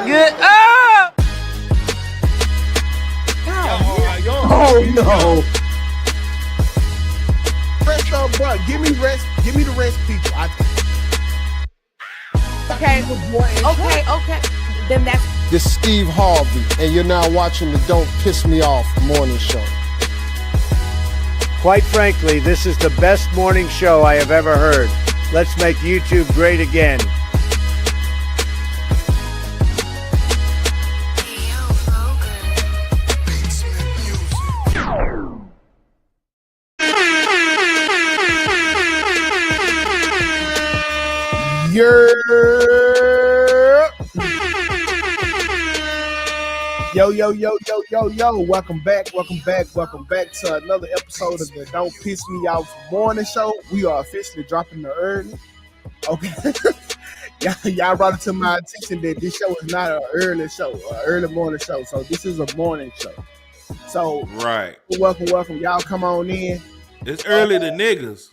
Get up! Oh no! Rest up, bro. Give me rest. Give me the rest, people. Okay. Then that's This is Steve Harvey, and you're now watching the Don't Piss Me Off morning show. Quite frankly, this is the best morning show I have ever heard. Let's make YouTube great again. Yo. Welcome back to another episode of the Don't Piss Me Off morning show. We are officially dropping the early. Okay. Y'all brought it to my attention that this show is not an early show, an early morning show. So this is a morning show. So right. Welcome. Y'all come on in. It's early to niggas.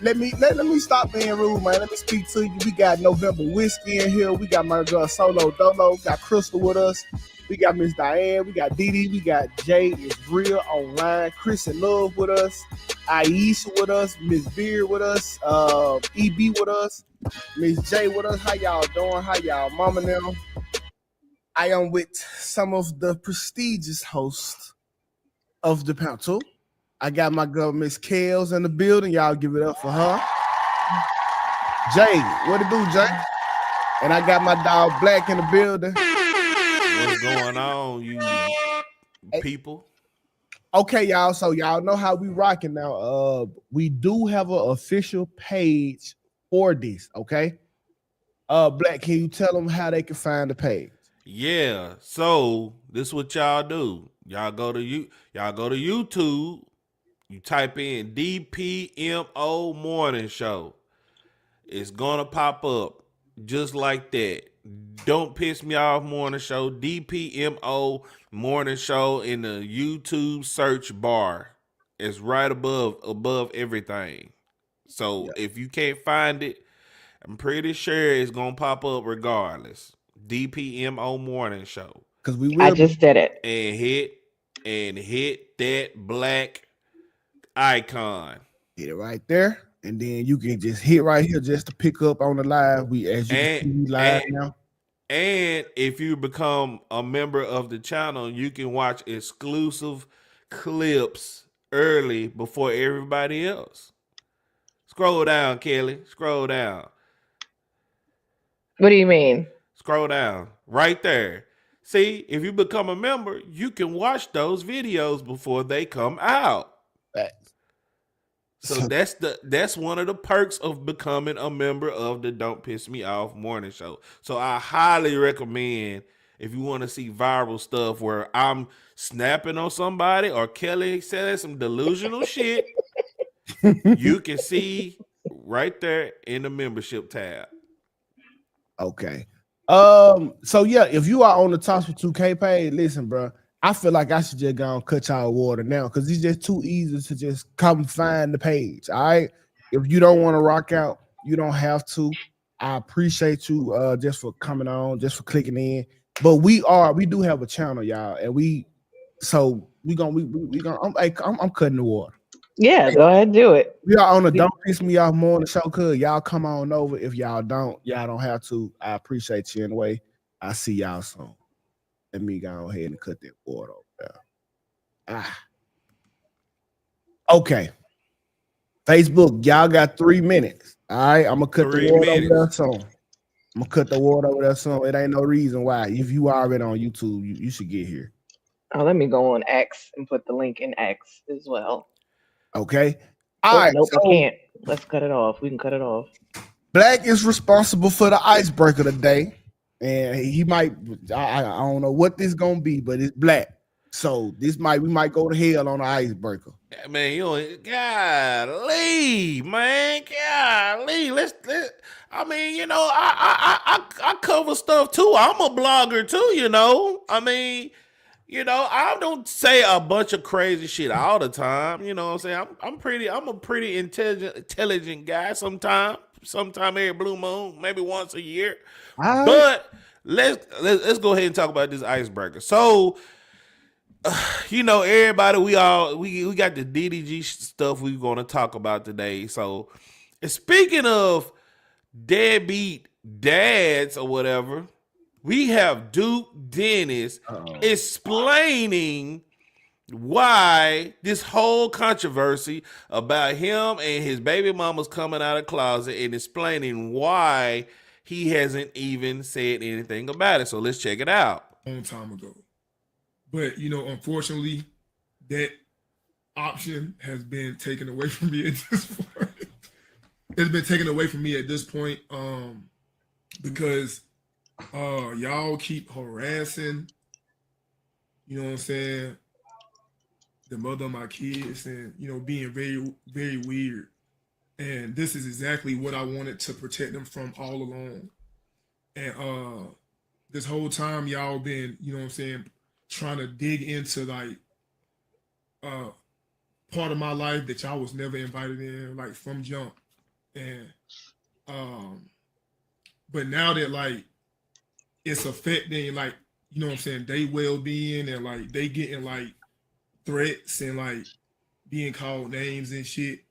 Let me stop being rude, man. Let me speak to you. We got November Whiskey in here. We got my girl Solo Dolo. We got Crystal with us. We got Miss Diane. We got DD. We got Jay is real online. Chris and Love with us. Aisha with us. Miss Beard with us. EB with us. Miss J with us. How y'all doing? How y'all mama now? I am with some of the prestigious hosts of the panel. I got my girl Miss Kales in the building. Y'all give it up for her. Jay, what it do, Jay? And I got my dog Black in the building. What's going on, you people? Okay, y'all. So y'all know how we rocking now. We do have an official page for this. Okay. Black, can you tell them how they can find the page? Yeah. So this is what y'all do. Y'all go to YouTube. You type in DPMO morning show. It's gonna pop up just like that. Don't Piss Me Off morning show. DPMO morning show in the YouTube search bar. It's right above everything. So if you can't find it, I'm pretty sure it's gonna pop up regardless. DPMO morning show. because I just did it. And hit that black icon. Hit it right there, and then you can just hit right here just to pick up on the live. Can see live now. And if you become a member of the channel, you can watch exclusive clips early before everybody else. Scroll down, Kelly. Scroll down. What do you mean? Scroll down. Right there. See, if you become a member, you can watch those videos before they come out. So that's one of the perks of becoming a member of the Don't Piss Me Off morning show. So I highly recommend, if you want to see viral stuff where I'm snapping on somebody or Kelly said some delusional shit, you can see right there in the membership tab. Okay. So yeah, if you are on the Toss for 2K page, listen, bro. I feel like I should just go and cut y'all water now because it's just too easy to just come find the page. All right. If you don't want to rock out, you don't have to. I appreciate you just for coming on, just for clicking in. But we do have a channel, y'all, and I'm cutting the water. Yeah, go ahead and do it. We are on the Don't Piss Me Off morning show. Cause y'all come on over. If y'all don't have to. I appreciate you anyway. I see y'all soon. Let me go ahead and cut that water over there. Okay. Facebook, y'all got 3 minutes. All right, I'm gonna cut the water over there soon. It ain't no reason why. If you already on YouTube, you should get here. Oh, let me go on X and put the link in X as well. Okay. All right. Nope, I can't. Let's cut it off. We can cut it off. Black is responsible for the icebreaker today. And he might, I don't know what this gonna be, but it's Black. So we might go to hell on the icebreaker. Yeah, man, golly, man, golly. Let's. I mean, I cover stuff too. I'm a blogger too, I mean, I don't say a bunch of crazy shit all the time. You know what I'm saying? I'm a pretty intelligent guy sometimes every blue moon, maybe once a year. But let's go ahead and talk about this icebreaker. So, everybody, we got the DDG stuff we're going to talk about today. So, speaking of deadbeat dads or whatever, we have Duke Dennis explaining why this whole controversy about him and his baby mama's coming out of the closet, and explaining why he hasn't even said anything about it. So let's check it out. A long time ago. But, unfortunately, that option has been taken away from me at this point. It's been taken away from me at this point because y'all keep harassing, you know what I'm saying, the mother of my kids, and, being very, very weird. And this is exactly what I wanted to protect them from all along. And this whole time y'all been, you know what I'm saying, trying to dig into like part of my life that y'all was never invited in, like from jump. And but now that like it's affecting, like, you know what I'm saying, they well-being, and like they getting like threats and like being called names and shit.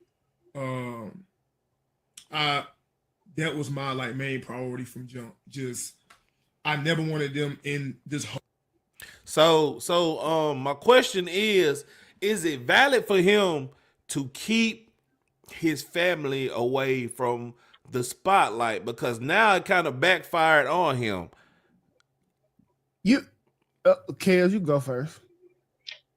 That was my like main priority from jump. Just I never wanted them in this whole. So my question is it valid for him to keep his family away from the spotlight? Because now it kind of backfired on him. Kels, you go first.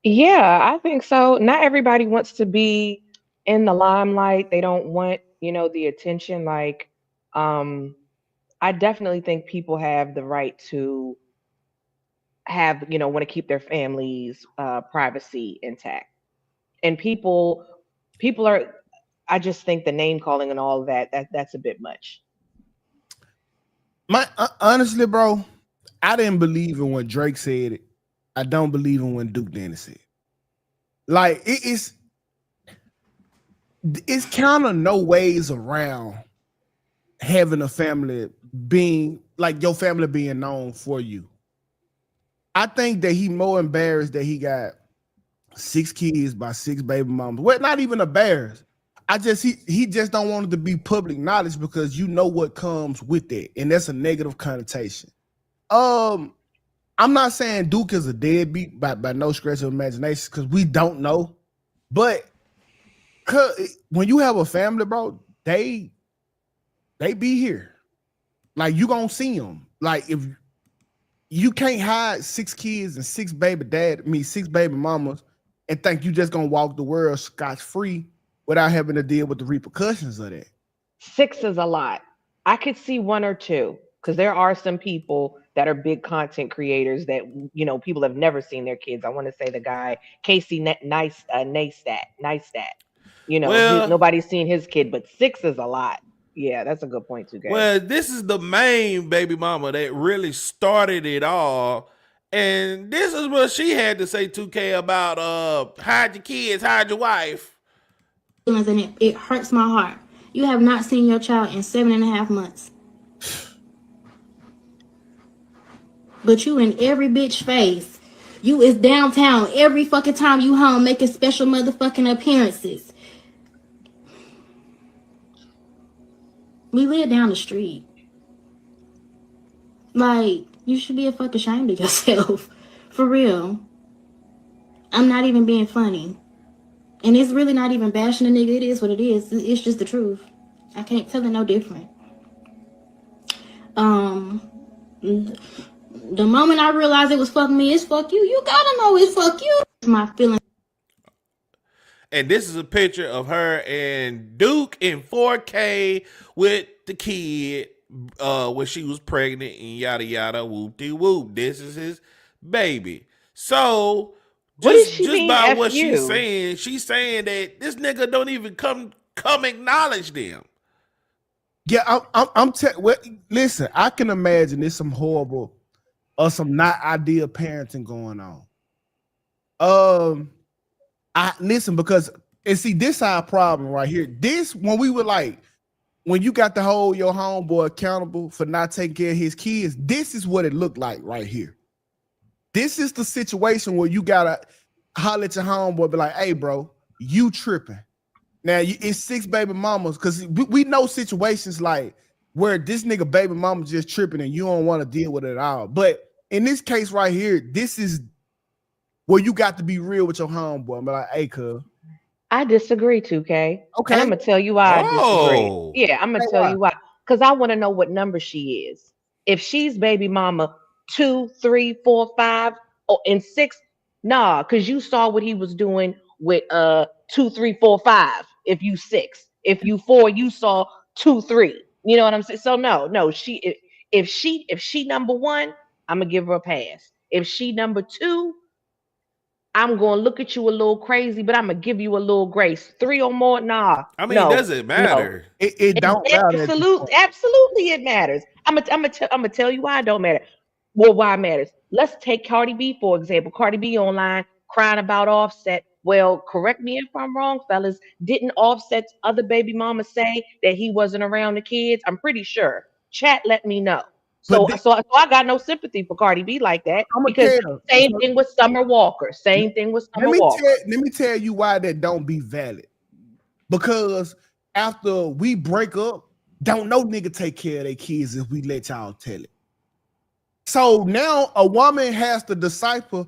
Yeah, I think so. Not everybody wants to be in the limelight. They don't want, the attention. Like, I definitely think people have the right to have, want to keep their families' privacy intact. And people are, I just think the name calling and all of that's a bit much. Honestly, bro, I didn't believe in when Drake said it. I don't believe in when Duke Dennis said it. Like, it's kind of no ways around having a family being like your family being known for you. I think that he more embarrassed that he got 6 kids by 6 baby mamas. Well, not even embarrassed. He just don't want it to be public knowledge, because you know what comes with it, and that's a negative connotation. I'm not saying Duke is a deadbeat by no stretch of imagination, because we don't know. But when you have a family, bro, they be here. Like, you gonna see them. Like, if you can't hide 6 kids and 6 baby mamas and think you just gonna walk the world scotch-free without having to deal with the repercussions of that. 6 is a lot. I could see 1 or 2, because there are some people that are big content creators that, people have never seen their kids. I want to say the guy, Casey Neistat. Nobody's seen his kid, but 6 is a lot. Yeah, that's a good point too, guys. Well, this is the main baby mama that really started it all. And this is what she had to say, Tukay, about hide your kids, hide your wife. And it hurts my heart. You have not seen your child in 7.5 months. But you in every bitch face. You is downtown every fucking time you home, making special motherfucking appearances. We live down the street. Like, you should be fucking ashamed of yourself. For real. I'm not even being funny. And it's really not even bashing a nigga. It is what it is. It's just the truth. I can't tell it no different. The moment I realized it was fuck me, it's fuck you. You gotta know it's fuck you. My feeling. And this is a picture of her and Duke in 4K with the kid when she was pregnant and yada yada whoop-de-whoop. This is his baby. So just by what she's saying that this nigga don't even come acknowledge them. Yeah, listen, I can imagine there's some horrible or some not ideal parenting going on. I listen, because and see, this our problem right here. This when we were like when you got to hold your homeboy accountable for not taking care of his kids, this is what it looked like right here. This is the situation where you gotta holler at your homeboy, be like, hey, bro, you tripping. Now, it's 6 baby mamas, because we know situations like where this nigga baby mama just tripping and you don't want to deal with it at all. But in this case right here, this is where you got to be real with your homeboy. I'm like, hey, cuz. I disagree, Tukay. Okay. And I'm going to tell you why I Oh. disagree. Yeah, I'm going to tell you why. Because I want to know what number she is. If she's baby mama 2, 3, 4, 5, and 6, nah, because you saw what he was doing with 2, 3, 4, 5. If you 6, if you 4, you saw 2, 3. You know what I'm saying? So no, if she number 1, I'm gonna give her a pass. If she number 2, I'm gonna look at you a little crazy, but I'm gonna give you a little grace. 3 or more, nah. I mean, no, does it matter? No. It don't matter. Absolutely, it matters. I'm gonna tell you why it don't matter. Well, why it matters. Let's take Cardi B for example. Cardi B online crying about Offset. Well, correct me if I'm wrong, fellas. Didn't Offset's other baby mama say that he wasn't around the kids? I'm pretty sure. Chat, let me know. So I got no sympathy for Cardi B like that, because same thing with Summer Walker. Same thing with Summer Walker. Let me tell you why that don't be valid. Because after we break up, don't no nigga take care of their kids if we let y'all tell it. So now a woman has to decipher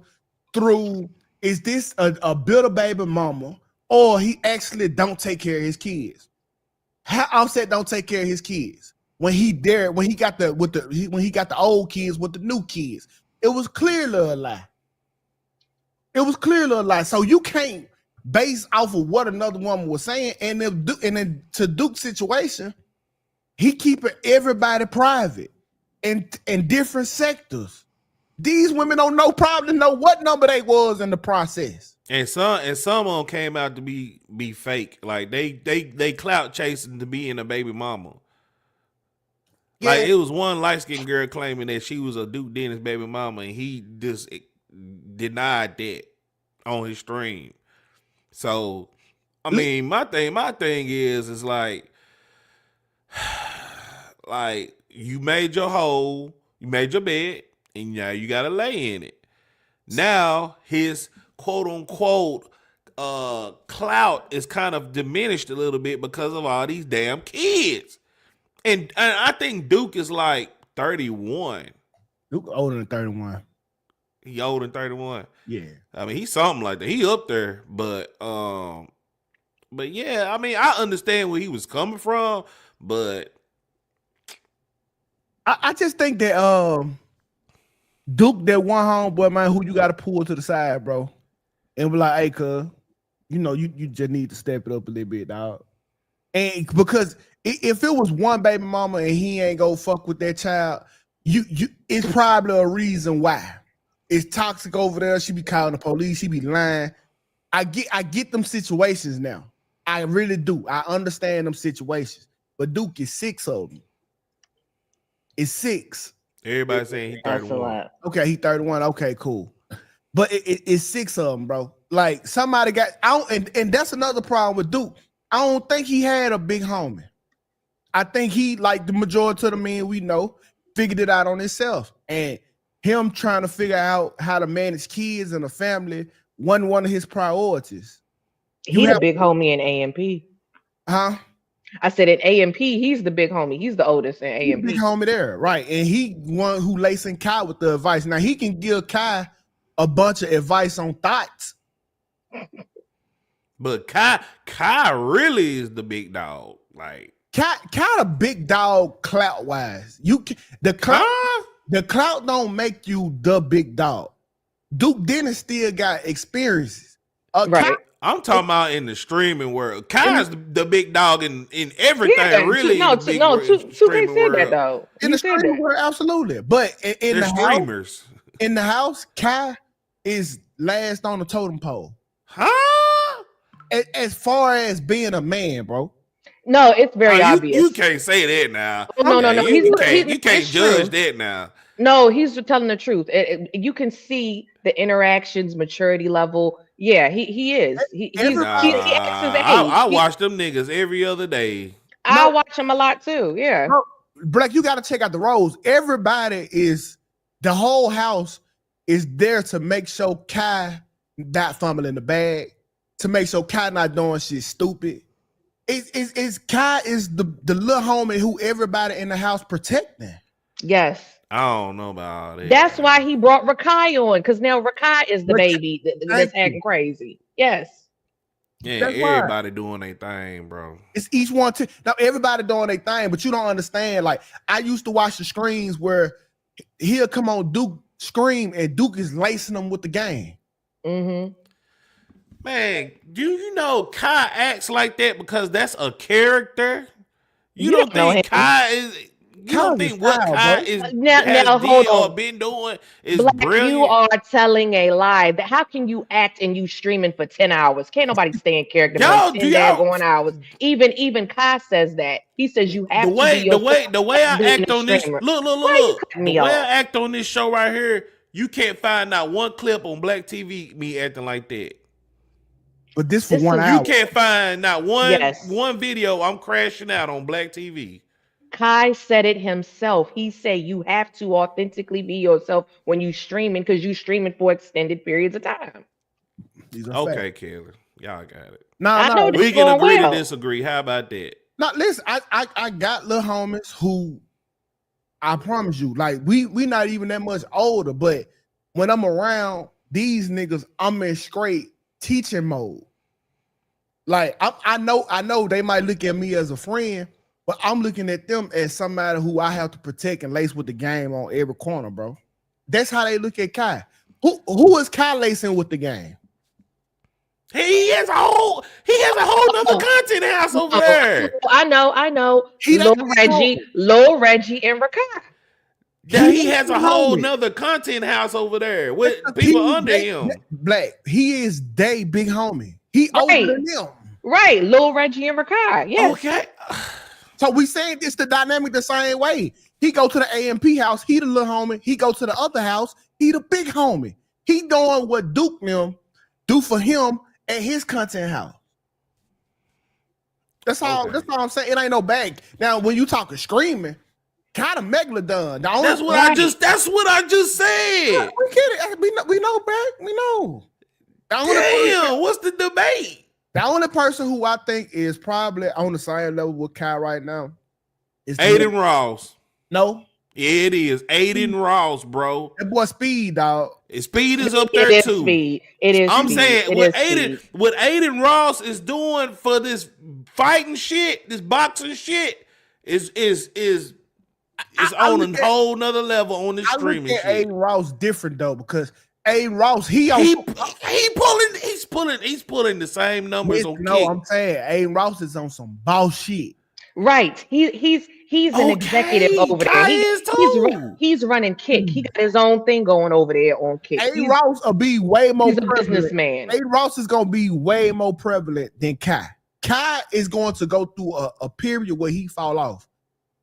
through, is this a bitter baby mama, or he actually don't take care of his kids? How Offset don't take care of his kids when he got the old kids with the new kids? It was clearly a lie. It was clearly a lie. So you can't base off of what another woman was saying. And then to Duke's situation, he keeping everybody private in different sectors. These women don't probably know what number they was in the process. And some of them came out to be fake. Like they clout chasing to be in a baby mama. Yeah. Like it was one light-skinned girl claiming that she was a Duke Dennis baby mama, and he just denied that on his stream. So I mean, my thing is like you made your hole, you made your bed, and now you gotta lay in it. Now his quote unquote clout is kind of diminished a little bit because of all these damn kids. And I think Duke is like 31. Duke older than 31. He older than 31. Yeah. I mean, he's something like that. He up there, but yeah, I mean, I understand where he was coming from, but I just think that Duke, that one homeboy, man, who you got to pull to the side, bro, and be like, hey, cuz, you just need to step it up a little bit, dog. And because if it was one baby mama and he ain't go fuck with that child, it's probably a reason why. It's toxic over there. She be calling the police. She be lying. I get them situations now. I really do. I understand them situations. But Duke is 6 of them. It's 6. Everybody saying he 31. Okay, he 31. Okay, cool. But it's 6 of them, bro. Like somebody got out, and that's another problem with Duke. I don't think he had a big homie. I think he, like the majority of the men we know, figured it out on himself. And him trying to figure out how to manage kids and a family wasn't one of his priorities. He's a big homie in AMP. Huh? I said in AMP, he's the big homie. He's the oldest in AMP. Big homie there, right? And he one who lacing Kai with the advice. Now he can give Kai a bunch of advice on thoughts. But Kai really is the big dog. Like Kai a big dog clout wise. The clout don't make you the big dog. Duke Dennis still got experiences. Right. Kai, I'm talking about in the streaming world. Kai's the big dog in everything. Yeah, really, Tukay said that though. In the streaming world, absolutely. But in the streamers, in the house, Kai is last on the totem pole. Huh? As far as being a man, bro. No, it's very obvious. You can't say that now. No. You can't judge that now. No, he's telling the truth. You can see the interactions, maturity level. Yeah, he is. He acts his age. I watch them niggas every other day. I No, watch him a lot too. Yeah. no, Black, you got to check out the roles. Everybody is, the whole house is there to make sure Kai not fumbling the bag, to make sure Kai not doing shit stupid. It's Kai is the little homie who everybody in the house protecting. Yes. I don't know about all that. That's why he brought Rakai on, because now Rakai is the baby that's acting crazy. Yes. Yeah, That's why. everybody doing their thing, bro. It's each one to now everybody doing their thing, but you don't understand. Like I used to watch the screens where he'll come on Duke scream and Duke is lacing them with the game. Mm-hmm. Man, do you know Kai acts like that because that's a character? You You don't don't know think him. Kai is? You don't Kai's think what style, Kai bro. is Now, has hold did or on. been doing is Black, brilliant? you are telling a lie. How can you act and you streaming for 10 hours? Can't nobody stay in character Y'all, for do 10 y'all- daggone hours. Even Kai says that. He says you have the way to be the way the way I being act a on this streamer. look Why you look cutting the me way off? I act on this show right here, you can't find not one clip on Black TV me acting like that. But this for This 1 is- hour. You can't find not one Yes. one video I'm crashing out on Black TV. Kai said it himself. He said you have to authentically be yourself when you streaming, because you streaming for extended periods of time. These are Okay, facts. Kelly, y'all got it. I know No, this We can going agree well. to disagree. How about that? no. Listen, I got little homies who I promise you, like we not even that much older, but when I'm around these niggas, I'm in straight teaching mode. Like I know they might look at me as a friend, but I'm looking at them as somebody who I have to protect and lace with the game on every corner, bro. That's how they look at Kai. Who is Kai lacing with the game? He has a whole nother content house over there. I know. He Lil don't- Reggie, and Rakai. Yeah, he has a He whole homie. nother content house over there with people under him. Black. He is they big homie. He older Right. than them. Right, Lil Reggie and Rakai. Yes. Okay. So we saying it's the dynamic the same way. He go to the AMP house, he the little homie. He go to the other house, he the big homie. He doing what Duke them do for him at his content house. That's all. Okay. That's all I'm saying. It ain't no bag. Now, when you talking screaming, kind of megalodon. That's what I just said. We get it. We know, Bag. We know. The only person- Damn, what's the debate? The only person who I think is probably on the same level with Kai right now is Aiden Ross. No, Yeah, it is. Aiden Ross, bro. that boy Speed, dog. His speed is up It there is too. speed. It is. I'm speed. saying It what is speed. Aiden Ross is doing for this fighting shit, this boxing shit, is I on look a at- whole nother level on the I look streaming at shit. Aiden Ross different though because Aiden Ross he's pulling the same numbers on no, Kick. I'm saying Aiden Ross is on some boss shit. Right. He's an Okay, executive over there. Kai is too. He's running Kick. He got his own thing going over there on Kick. Aiden He's, Ross will be way more he's a prevalent. businessman. Aiden Ross is gonna be way more prevalent than Kai. Kai is going to go through a period where he fall off.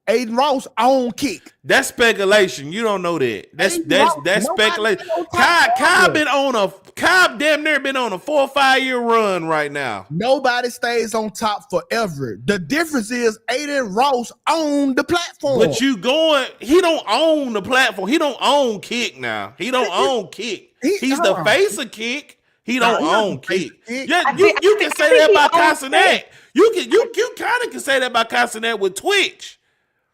Aiden Ross on Kick. That's speculation. You don't know that. That's Aiden Ross, nobody speculation. been on top Kai damn near been on a 4 or 5 year run right now. Nobody stays on top forever. The difference is Aiden Ross on the platform. But he don't own the platform. He don't own Kick now. He don't own Kick. He's the face of Kick. He don't Nah, he own not the face Kick. of Kick. Yeah, I you think can say that he about owns Castanet. You kind of can say that about Castanet with Twitch.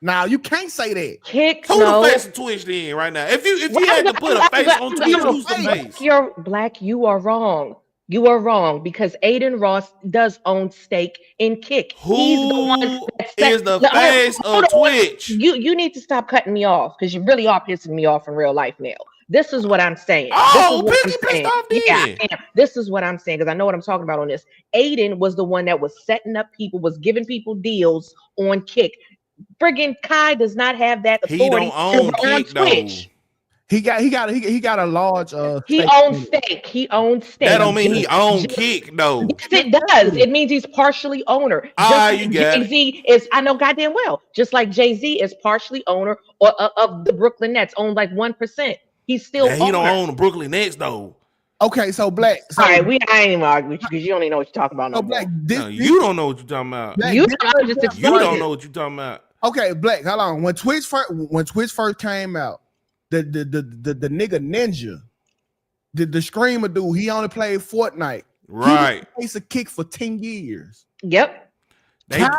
Now you can't say that. Kick. Who No. the face of Twitch then right now? If you had to put a face on Twitch, who's the face? You're Black. You are wrong. You are wrong because Aiden Ross does own stake in Kick. He's the one Who that is the No, face hold of on. Twitch? You need to stop cutting me off because you really are pissing me off in real life now. This is what I'm saying. Oh, This is what Pinky I'm pissed saying. off then. Yeah, I am. This is what I'm saying because I know what I'm talking about on this. Aiden was the one that was setting up people, was giving people deals on Kick. Friggin' Kai does not have that He authority don't own to run Kick though. Twitch. He got a large He stake owns in it. stake. He owns stake. That don't mean he own Just- Kick though. Yes, it does. It means he's partially owner. You got it. Jay-Z is, I know goddamn well, just like Jay-Z is partially owner of the Brooklyn Nets, owned like 1%. He's still Yeah, he don't owner. own the Brooklyn Nets though. Okay, so Black. So, All right, I ain't even arguing with you because you don't even know what you're talking about no so more. Black. No, you don't know what you're talking about. Black, You this don't right just there, explain You it. don't know what you're talking about. Okay, Black. Hold on. When Twitch first came out, the nigga Ninja, the screamer dude, he only played Fortnite. Right. He was a kick for 10 years. Yep. He signed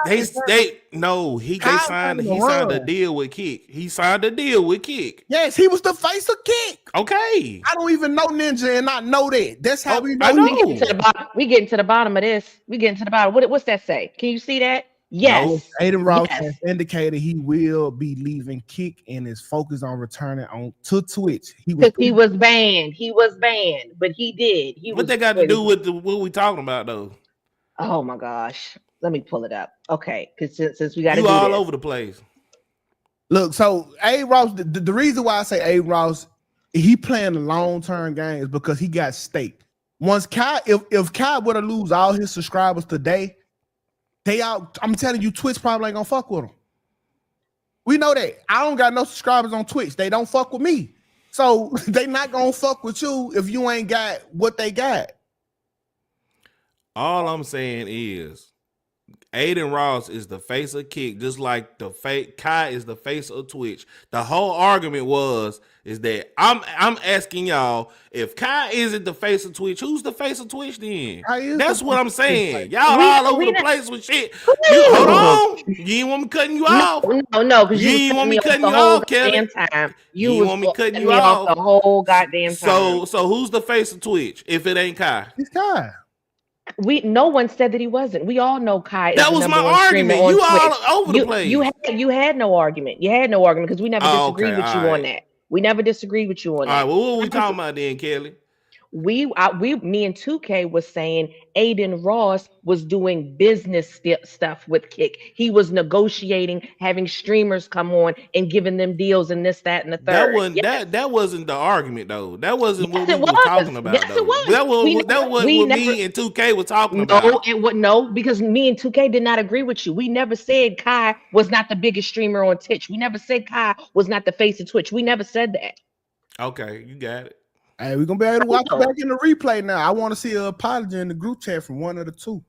a deal with Kick. He signed a deal with Kick. Yes, he was the face of Kick. Okay. I don't even know Ninja, and I know that. That's how we know. I know. We getting to the bottom of this. We getting to the bottom. What's that say? Can you see that? Yes. Aiden Ross Yes. has indicated he will be leaving Kick and is focused on returning to Twitch. Because he was banned. He was banned, but he did. What they got to do with what we talking about though? Oh my gosh. Let me pull it up. Okay, because since we got to You do all this. over the place. Look, so A Ross, the reason why I say A Ross, he playing the long-term games because he got stake. Once Kai, if Kai were to lose all his subscribers today, I'm telling you, Twitch probably ain't gonna fuck with him. We know that. I don't got no subscribers on Twitch. They don't fuck with me. So they not gonna fuck with you if you ain't got what they got. All I'm saying is Aiden Ross is the face of Kick, just like Kai is the face of Twitch. The whole argument is that I'm asking y'all, if Kai isn't the face of Twitch, who's the face of Twitch then? That's what I'm saying. Y'all all over the place with shit. Hold on. You ain't want me cutting you off. No, because you ain't want me cutting you off, Kelly. You ain't want me cutting you off the whole goddamn time. So who's the face of Twitch if it ain't Kai? It's Kai. No one said that he wasn't. We all know Kai. That was my argument. You all over the place. You had no argument. You had no argument because we never disagreed with you on that. We never disagreed with you on that. All right, well, what were we talking about then, Kelly? Me and Tukay was saying Aiden Ross was doing business stuff with Kick. He was negotiating, having streamers come on and giving them deals and this, that, and the third. That wasn't the argument though. That wasn't what we were talking about. Yes, though. it was. That wasn't what me and 2K were talking about. No, because me and 2K did not agree with you. We never said Kai was not the biggest streamer on Twitch. We never said Kai was not the face of Twitch. We never said that. Okay, you got it. Hey, we're gonna be able to watch it back in the replay now. I want to see an apology in the group chat from one of the two.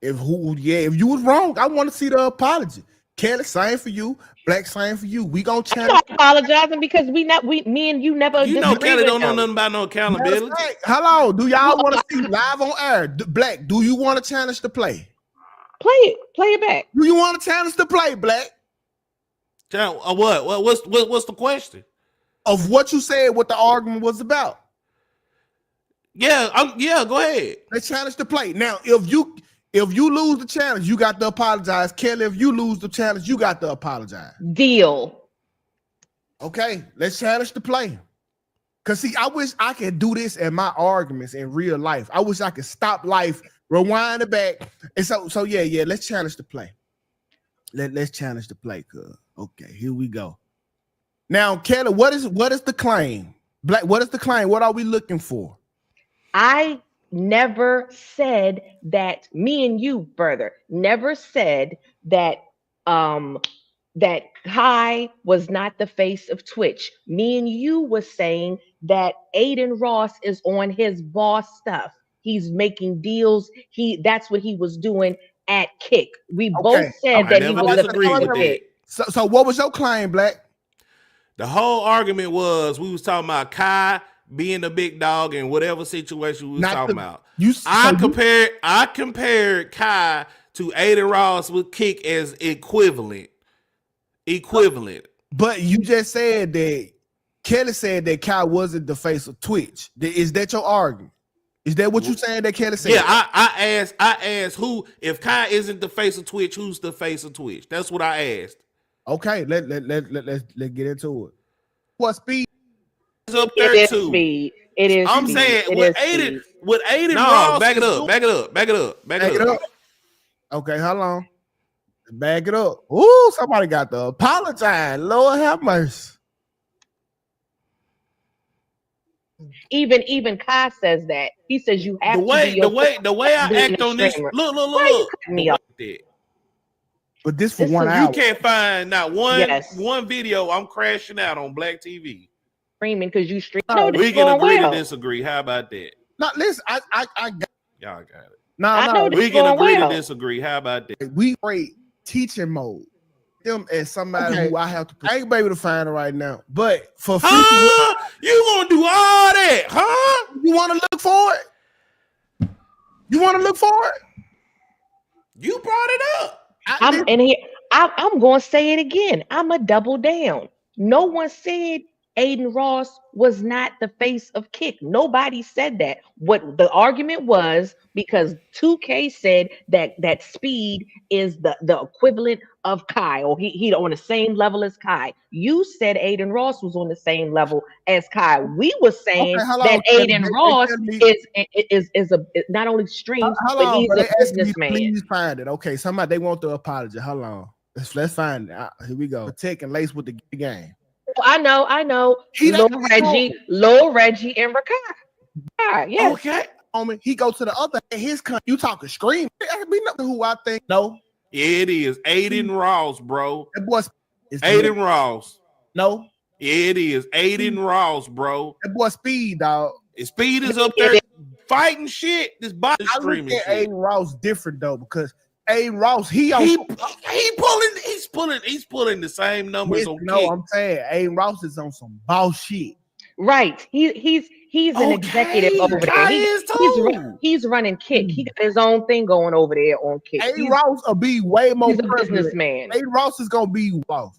If you was wrong, I want to see the apology. Kelly, same for you. Black, same for you. We gonna challenge. I'm apologizing because me and you never. You know, Kelly don't know nothing about no accountability. Hello, do y'all want to see live on air? Black, do you want to challenge to play? Play it back. Do you want to challenge to play, Black? What? What's the question? Of what you said, what the argument was about. Yeah, go ahead. Let's challenge to play. Now, if you lose the challenge, you got to apologize. Kelly, if you lose the challenge, you got to apologize. Deal. Okay, let's challenge to play. Cause see, I wish I could do this in my arguments in real life. I wish I could stop life, rewind it back. And so yeah, let's challenge to play. Let's challenge to play, cuz. Okay, here we go. Now, Kelly, what is the claim? Black, what is the claim? What are we looking for? I never said that. Me and you, brother, never said that that Kai was not the face of Twitch. Me and you was saying that Aiden Ross is on his boss stuff. He's making deals. That's what he was doing at Kick. We both said that he was the face of Kick. So what was your claim, Black? The whole argument was we was talking about Kai being the big dog in whatever situation we was talking about. I compared Kai to Aiden Ross with Kick as equivalent. But you just said that Kelly said that Kai wasn't the face of Twitch. Is that your argument? Is that what you saying that Kelly said? Yeah, I asked who, if Kai isn't the face of Twitch, who's the face of Twitch? That's what I asked. Okay, let's get into it. What speed? It's up there too. Speed. It is. I'm speed. saying it with Aiden no, Ross. back it up. Okay, hold on. Back it up. Ooh, somebody got to apologize. Lord have mercy. Even Kai says that. He says you have the way I act on this. Look. Me up. But this for 1 hour. You can't find not one video. I'm crashing out on Black TV. screaming because you stream. No, We can agree to disagree. How about that? No, listen, I got Y'all got it. no. We can agree to disagree. How about that? We rate teaching mode. Them as somebody who I have to. I ain't able to find it right now, but for future, you gonna do all that, huh? you want to look for it. You want to look for it. You brought it up. I'm going to say it again. I'm a double down. No one said Aiden Ross was not the face of Kick. Nobody said that. What the argument was, because 2K said that Speed is the equivalent of Kai, or he on the same level as Kai. You said Aiden Ross was on the same level as Kai. We were saying that Aiden Ross is not only streams, but he's a businessman. Please find it. Okay, somebody they want the apology. Hold on. Let's find it. Here we go. Protect and lace with the game. I know. Lil Reggie, and Rakai. Yes. Okay. He go to the other. His country. You talking scream? That be nothing who I think. No. Yeah, it is Aiden Ross, bro. That boy. Aiden Ross. No. Yeah, it is Aiden Ross, bro. That boy Speed, dog. Speed is up there fighting shit. This body streaming shit. Aiden Ross different though, because Aiden Ross he's pulling the same numbers on. No, I'm saying Aiden Ross is on some boss shit. Right. He's an executive over there. He's running Kick. He got his own thing going over there on Kick. Aiden Ross will be way more. He's a businessman. Aiden Ross is gonna be boss.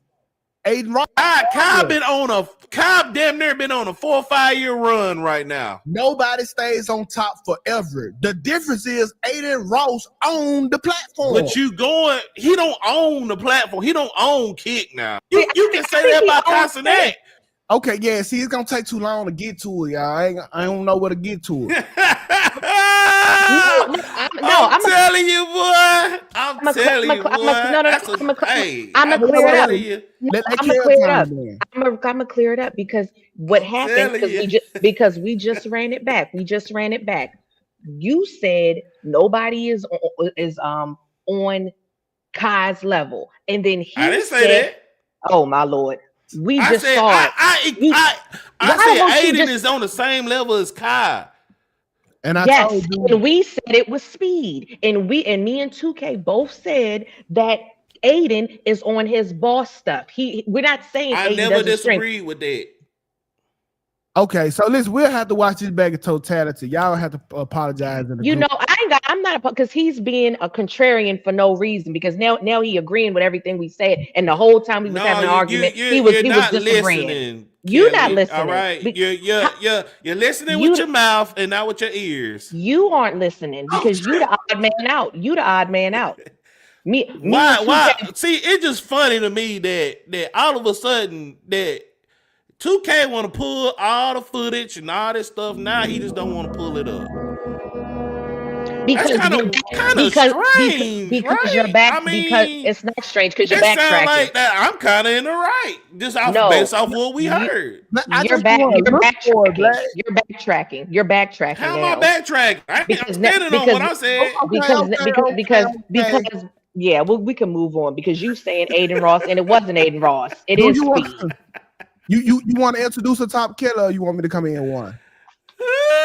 Aiden Ross. Cobb damn near been on a 4 or 5 year run right now. Nobody stays on top forever. The difference is Aiden Ross owned the platform. But he don't own the platform. He don't own Kick now. You can say that about Castanet. Okay, yeah. See, it's gonna take too long to get to it, y'all. I don't know where to get to it. I'm telling you, boy. I'm gonna clear it up because what happened? Because we just ran it back. You said nobody is on Kai's level, and then I didn't say that. Oh my Lord. I said Aiden is on the same level as Kai. And and we said it was Speed. And me and 2K both said that Aiden is on his boss stuff. We're not saying I Aiden never disagreed with that. Okay, so listen, we'll have to watch this back in totality. Y'all have to apologize. I'm not because he's being a contrarian for no reason, because now he agreeing with everything we said, and the whole time we was having an argument, he was disagreeing. You're not listening. All right, you're listening with your mouth and not with your ears. You aren't listening because you're the odd man out. Why? See, it's just funny to me that all of a sudden that 2K want to pull all the footage and all this stuff. Now he just don't want to pull it up. Because strange, because you're back. Because it's not strange because you're backtracking. Like that. I'm kind of in the right, just based off what we heard. You're backtracking. You're backtracking. How am I backtracking? I'm standing on what I said. Because yeah, well, we can move on because you saying Aiden Ross and it wasn't Aiden Ross. It is Speed. You want to introduce a top killer, or you want me to come in one?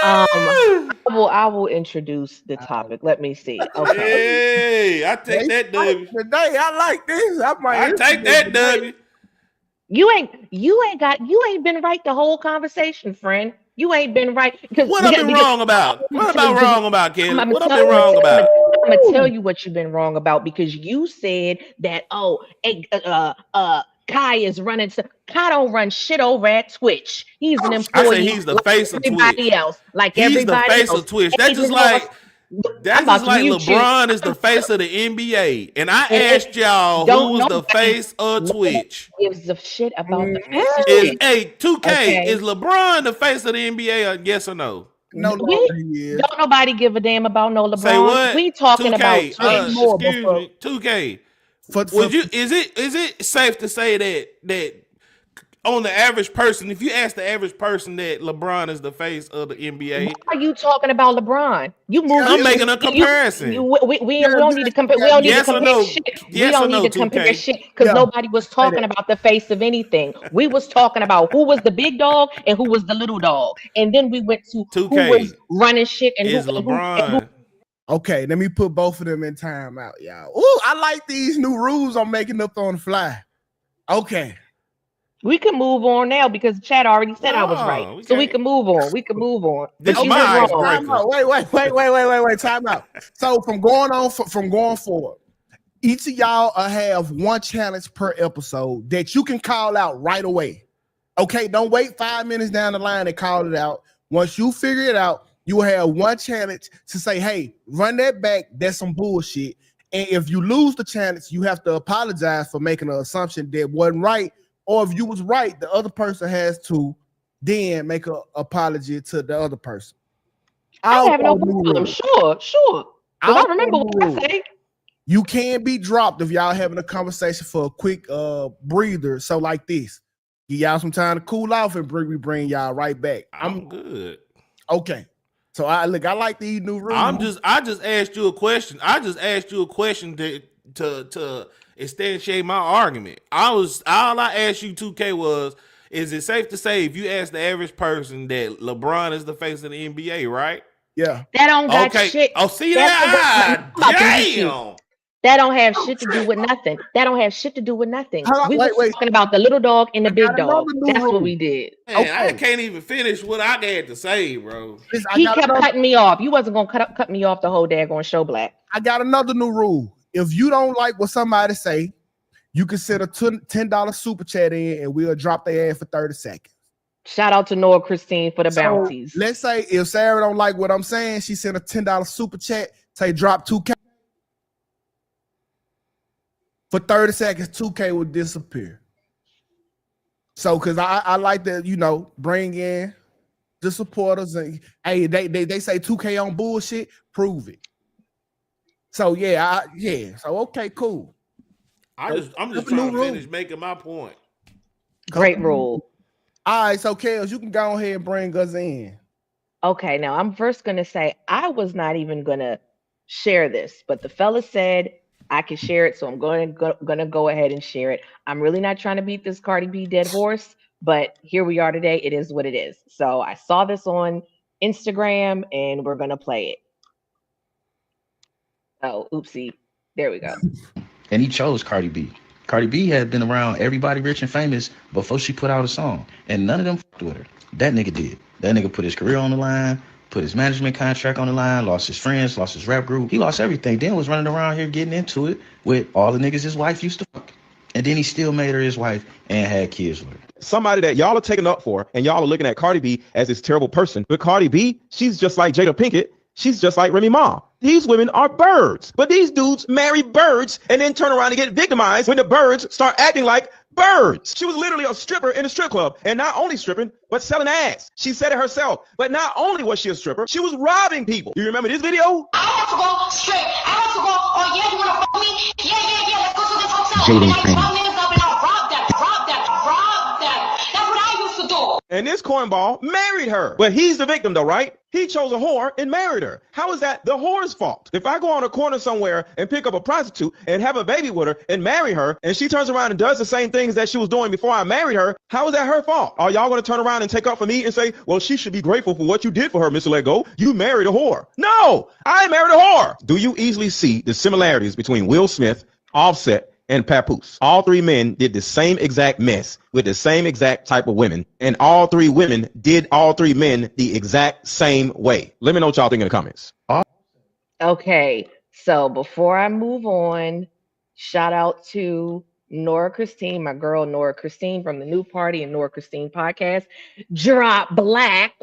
I will introduce the topic. Let me see. Okay. Hey, I take that W. Today I like this. I take that W. You ain't been right the whole conversation, friend. You ain't been right. What I've been wrong about? What about wrong about, Kelli? What I've been wrong about? I'm gonna tell you what you've been wrong about, because you said that Kai is running. Kai don't run shit over at Twitch. He's an employee. I said he's the face of Twitch. Everybody else, He's the face of Twitch. That's just like LeBron is the face of the NBA. And I asked y'all who was the face of Twitch. Gives a shit about the face of Twitch. Hey, 2K, is LeBron the face of the NBA? Yes or no? No, don't nobody give a damn about no LeBron. Say what? We talking 2K, about excuse me, 2K. Is it safe to say that on the average person, if you ask the average person that LeBron is the face of the NBA, why are you talking about LeBron? You moved. I'm making a comparison. We don't need to compare. We don't need to Yes or compare no? shit. We Yes or don't need no, to compare 2K? shit because Yeah. nobody was talking about the face of anything. We was talking about who was the big dog and who was the little dog, and then we went to who 2K was running shit and is who. LeBron. Okay, let me put both of them in timeout, y'all. Ooh, I like these new rules I'm making up on the fly. Okay. We can move on now because Chad already said I was No, right, we so we can't. can move on. We can move on. This But you my was wrong. icebreaker. Time out. Wait. Time out. So from going forward, each of y'all have one challenge per episode that you can call out right away. Okay, don't wait 5 minutes down the line and call it out. Once you figure it out, you will have one challenge to say, hey, run that back. That's some bullshit. And if you lose the challenge, you have to apologize for making an assumption that wasn't right. Or if you was right, the other person has to then make an apology to the other person. I have no problem. Sure. Because I remember what I say. You can be dropped if y'all having a conversation for a quick breather. So like this, give y'all some time to cool off and we bring y'all right back. I'm good. Okay. So I like these new rules. I just asked you a question. I just asked you a question to instantiate my argument. All I asked you 2K was, is it safe to say if you ask the average person that LeBron is the face of the NBA, right? Yeah. That don't got shit. Oh, see that? Damn. That don't have shit to do with nothing. That don't have shit to do with nothing. We were wait. talking about the little dog and the big dog. That's rule. what we did. Man, Okay. I can't even finish what I had to say, bro. He kept cutting me off. You wasn't gonna cut me off the whole daggone show, Black. I got another new rule. If you don't like what somebody say, you can send a $10 super chat in and we'll drop their ass for 30 seconds. Shout out to Noah Christine for the bounties. Let's say if Sarah don't like what I'm saying, she sent a $10 super chat, say drop 2K. For 30 seconds, 2K will disappear. So, because I like to, bring in the supporters and hey, they say 2K on bullshit, prove it. So so okay, cool. I'm just trying to finish making my point. Great rule. All right, so Kels, you can go ahead and bring us in. Okay, now I'm first gonna say I was not even gonna share this, but the fella said I can share it, so I'm gonna go ahead and share it. I'm really not trying to beat this Cardi B dead horse, but here we are today. It is what it is. So I saw this on Instagram, and we're gonna play it. Oh, oopsie. There we go. And he chose Cardi B. Cardi B had been around everybody rich and famous before she put out a song, and none of them fucked with her. That nigga did. That nigga put his career on the line, put his management contract on the line, lost his friends, lost his rap group. He lost everything. Then was running around here getting into it with all the niggas his wife used to fuck. And then he still made her his wife and had kids with her. Somebody that y'all are taking up for, and y'all are looking at Cardi B as this terrible person. But Cardi B, she's just like Jada Pinkett. She's just like Remy Ma. These women are birds, but these dudes marry birds and then turn around and get victimized when the birds start acting like birds. She was literally a stripper in a strip club, and not only stripping, but selling ass. She said it herself. But not only was she a stripper, she was robbing people. You remember this video? I want to go straight. I want to go, oh yeah, you want to fuck me? Yeah, let's go to this hotel. And I rob niggas up and I'll rob that. That's what I used to do. And this cornball married her. But he's the victim though, right? He chose a whore and married her. How is that the whore's fault? If I go on a corner somewhere and pick up a prostitute and have a baby with her and marry her, and she turns around and does the same things that she was doing before I married her, how is that her fault? Are y'all going to turn around and take up for me and say, well, she should be grateful for what you did for her, Mr. Lego? You married a whore. No, I married a whore. Do you easily see the similarities between Will Smith, Offset, and Papoose? All three men did the same exact mess with the same exact type of women, and all three women did all three men the exact same way. Let me know what y'all think in the comments. Okay, so before I move on, shout out to Nora Christine, my girl Nora Christine from the New Party and Nora Christine podcast. Drop Black.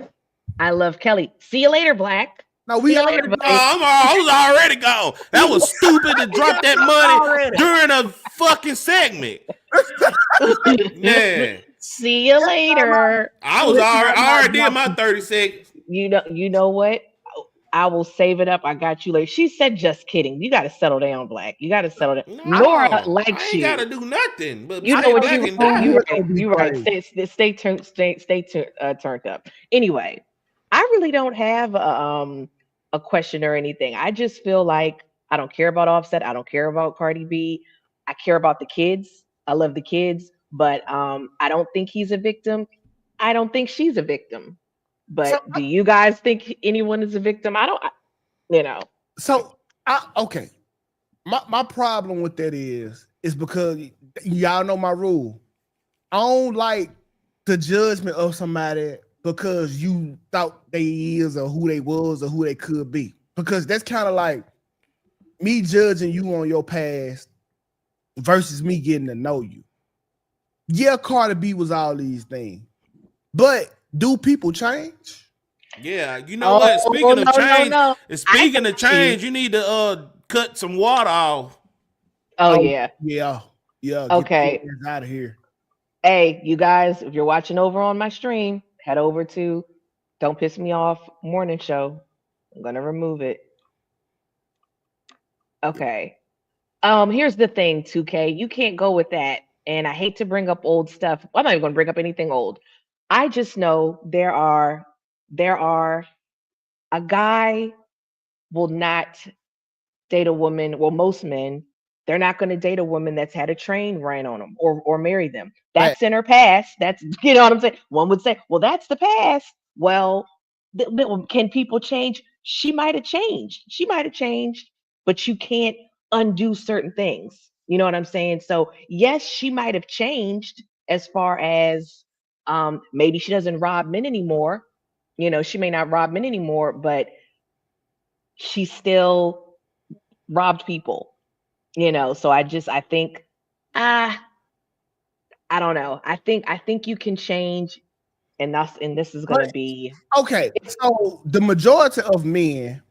I love Kelly. See you later, Black. No, we already I was already gone. That was stupid to drop that money during a fucking segment. Yeah. See you later. I already did my 30 seconds. You know what? I will save it up. I got you later. She said, just kidding. You got to settle down, Black. You got to settle down. No, Nora I likes ain't you. gotta do nothing but You know sit what back you and die. you right. Stay turned up. Anyway, I really don't have a question or anything. I just feel like I don't care about Offset. I don't care about Cardi B. I care about the kids. I love the kids, but I don't think he's a victim. I don't think she's a victim. So, But do you guys think anyone is a victim? I don't. You know. Okay. My problem with that is because y'all know my rule. I don't like the judgment of somebody because you thought they is or who they was or who they could be. Because that's kind of like me judging you on your past versus me getting to know you. Yeah, Cardi B was all these things. But do people change? Yeah, you know what? Speaking of change, no. speaking of change, you need to cut some water off. Oh yeah. Yeah. Okay. Get out of here. Hey, you guys, if you're watching over on my stream, head over to Don't Piss Me Off Morning Show. I'm gonna remove it. Okay. Here's the thing, 2K. You can't go with that. And I hate to bring up old stuff. I'm not even gonna bring up anything old. I just know there are a guy will not date a woman. Well, most men, they're not going to date a woman that's had a train ran on them or marry them. That's in her past. That's, you know what I'm saying? One would say, well, that's the past. Well, can people change? She might have changed. But you can't undo certain things. You know what I'm saying? So yes, she might have changed as far as maybe she doesn't rob men anymore. You know, she may not rob men anymore, but she still robbed people. You know, so I think I don't know. I think you can change, and this is gonna be okay. So the majority of men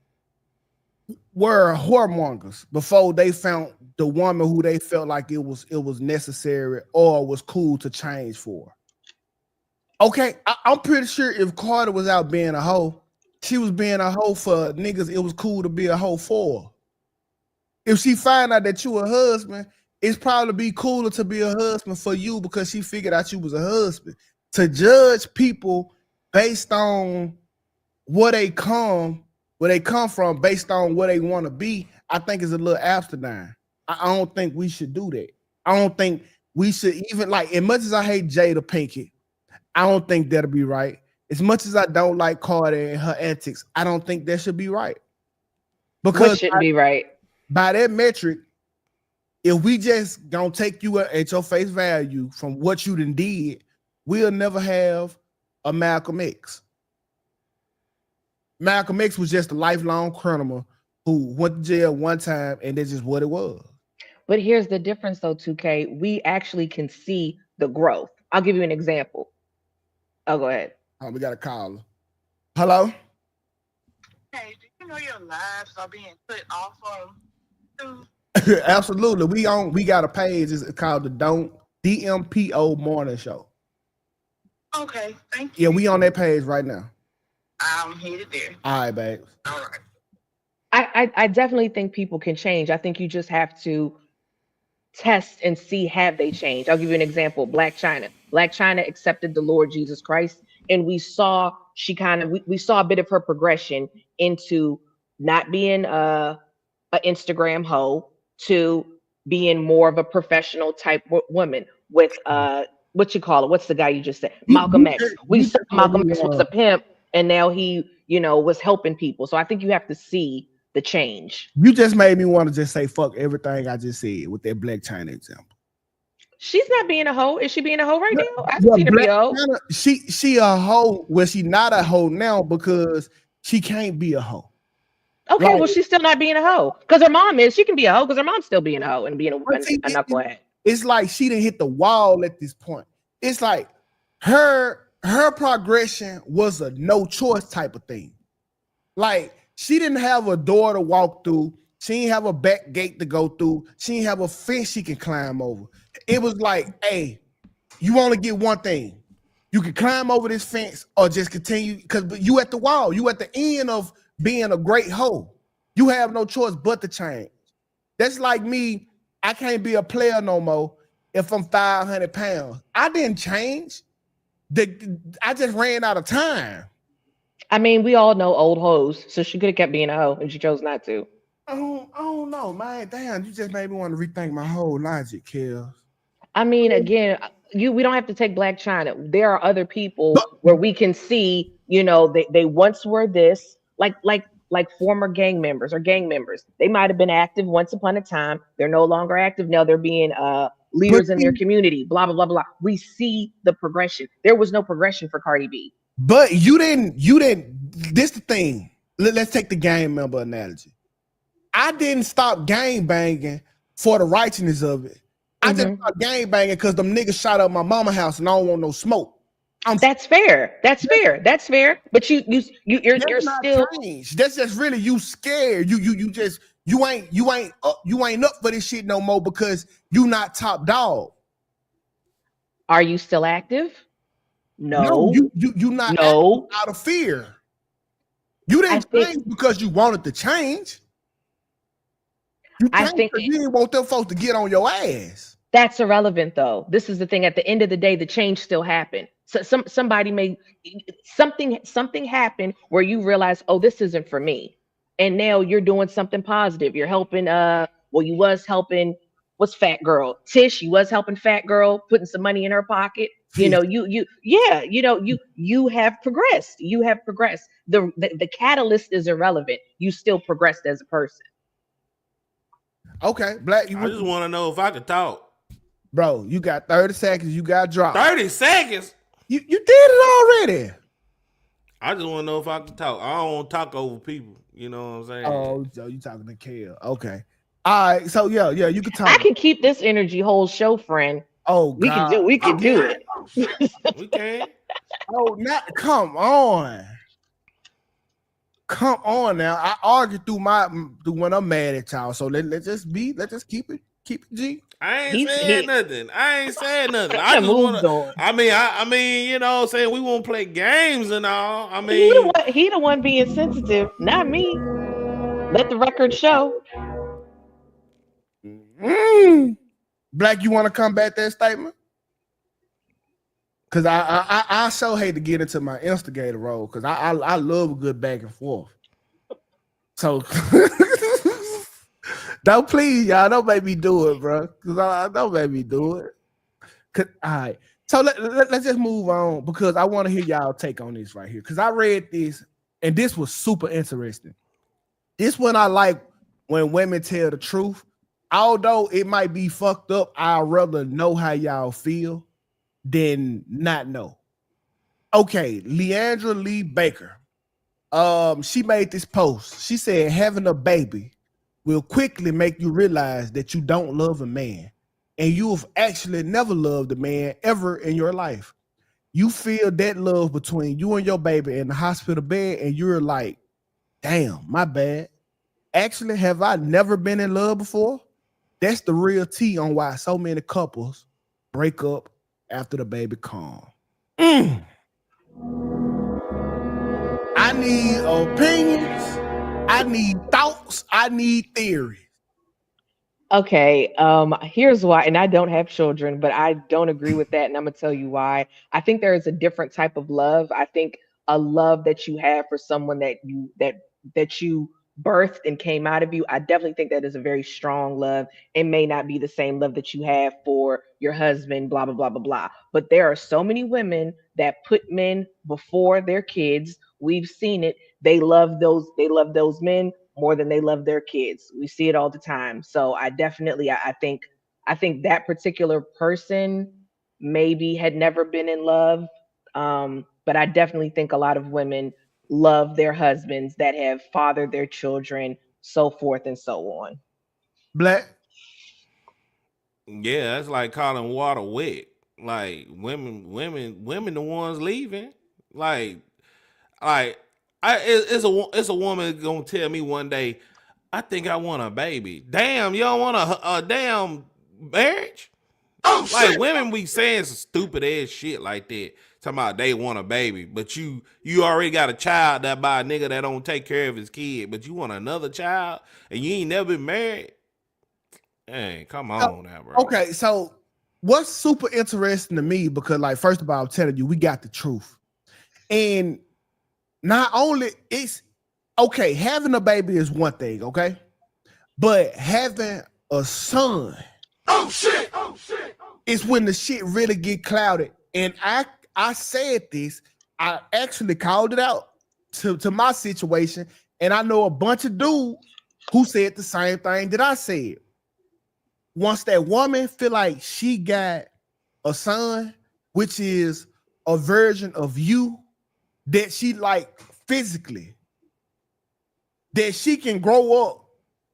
were whoremongers before they found the woman who they felt like it was necessary or was cool to change for. Okay, I'm pretty sure if Carter was out being a hoe, she was being a hoe for niggas it was cool to be a hoe for. If she find out that you a husband, it's probably be cooler to be a husband for you because she figured out you was a husband. To judge people based on where they come from, based on where they want to be, I think is a little asinine. I don't think we should do that. I don't think we should even, like, as much as I hate Jada Pinkett, I don't think that'll be right. As much as I don't like Cardi and her antics, I don't think that should be right. Because what should be right? By that metric, if we just gonna take you at your face value from what you done did, we'll never have a Malcolm X. Malcolm X was just a lifelong criminal who went to jail one time, and that's just what it was. But here's the difference, though, 2K. We actually can see the growth. I'll give you an example. Oh, go ahead. Oh, we got a caller. Hello? Hey, do you know your lives are being cut off on YouTube? Absolutely. We got a page. It's called the DPMO Morning Show. Okay, thank you. Yeah, we on that page right now. I'm headed there. All right, babes. All right. I definitely think people can change. I think you just have to test and see, have they changed. I'll give you an example. Black China accepted the Lord Jesus Christ, and we saw we saw a bit of her progression into not being a Instagram hoe to being more of a professional type woman with what you call it, what's the guy you just said, Malcolm X. We saw Malcolm X was a pimp, and now he was helping people. So I think you have to see the change. You just made me want to just say fuck everything I just said with that Black China example. She's not being a hoe. Is she being a hoe right now? I've seen her be a hoe. She a hoe. Well, she not a hoe now because she can't be a hoe. Okay, like, well, she's still not being a hoe because her mom is. She can be a hoe because her mom's still being a hoe and being a knucklehead. It's like she didn't hit the wall at this point. It's like her progression was a no choice type of thing. Like, she didn't have a door to walk through. She didn't have a back gate to go through. She didn't have a fence she can climb over. It was like, hey, you only get one thing. You can climb over this fence or just continue, because you at the wall. You at the end of being a great hoe. You have no choice but to change. That's like me. I can't be a player no more if I'm 500 pounds. I didn't change. I just ran out of time. I mean, we all know old hoes, so she could have kept being a hoe, and she chose not to. I don't know, man. Damn, you just made me want to rethink my whole logic, Kel. I mean, again, we don't have to take Black China. There are other people where we can see, they once were this, like former gang members or gang members. They might have been active once upon a time. They're no longer active now. They're being leaders in their community. Blah blah blah blah. We see the progression. There was no progression for Cardi B. But you didn't. This the thing. Let's take the gang member analogy. I didn't stop gang banging for the righteousness of it. I just stopped gang banging because them niggas shot up my mama house and I don't want no smoke. That's fair. That's fair. That's fair. But you're still changed. That's just really you scared. You ain't up for this shit no more because you not top dog. Are you still active? No. You not out of fear. You didn't change because you wanted to change. You think you didn't want them folks to get on your ass. That's irrelevant, though. This is the thing. At the end of the day, the change still happened. So somebody made something happen where you realize, oh, this isn't for me, and now you're doing something positive. You're helping. You was helping. What's Fat Girl? Tish. You was helping Fat Girl, putting some money in her pocket. You have progressed. You have progressed. The catalyst is irrelevant. You still progressed as a person. Okay, Black. I just want to know if I could talk. Bro, you got 30 seconds. You got dropped. 30 seconds? You did it already. I just want to know if I can talk. I don't want to talk over people. You know what I'm saying? Oh, so you talking to Kel. Okay. All right. So, yeah, you can talk. I can keep this energy whole show, friend. Oh, God. We can do it. We can. Oh, come on. Come on now. I argue through when I'm mad at y'all. So let's just keep it G. I ain't saying nothing. I just want to. I mean, you know what I'm saying? We won't play games and all. I mean, he the one being sensitive, not me. Let the record show. Black, you want to combat that statement? Because I so hate to get into my instigator role because I love a good back and forth. So don't please, y'all, don't make me do it, bro. Because don't make me do it. All right. So let's just move on because I want to hear y'all take on this right here. Because I read this and this was super interesting. This one I like when women tell the truth. Although it might be fucked up, I'd rather know how y'all feel than not know. Okay, Leandra Lee Baker. She made this post. She said having a baby will quickly make you realize that you don't love a man and you've actually never loved a man ever in your life. You feel that love between you and your baby in the hospital bed and you're like, damn, my bad. Actually, have I never been in love before? That's the real tea on why so many couples break up after the baby come. I need opinions. I need thoughts. I need theories. Okay, here's why, and I don't have children, but I don't agree with that, and I'm gonna tell you why. I think there is a different type of love. I think a love that you have for someone that you birthed and came out of you, I definitely think that is a very strong love. It may not be the same love that you have for your husband, blah, blah, blah, blah, blah. But there are so many women that put men before their kids. We've seen it. They love those men more than they love their kids. We see it all the time. So I definitely, I think that particular person maybe had never been in love. But I definitely think a lot of women love their husbands that have fathered their children, so forth and so on. Black? Yeah, that's like calling water wet. Like women the ones leaving. It's a woman gonna tell me one day, I think I want a baby. Damn, you don't want a damn marriage? Oh, like shit. Women be saying some stupid ass shit like that. Talking about they want a baby, but you already got a child that by a nigga that don't take care of his kid, but you want another child and you ain't never been married. Hey, come on now, bro. Okay, so what's super interesting to me, because like first of all, I'm telling you, we got the truth. And not only it's okay, having a baby is one thing, okay? But having a son, is when the shit really get clouded. And I said this, I actually called it out to my situation, and I know a bunch of dudes who said the same thing that I said. Once that woman feel like she got a son, which is a version of you that she like physically, that she can grow up,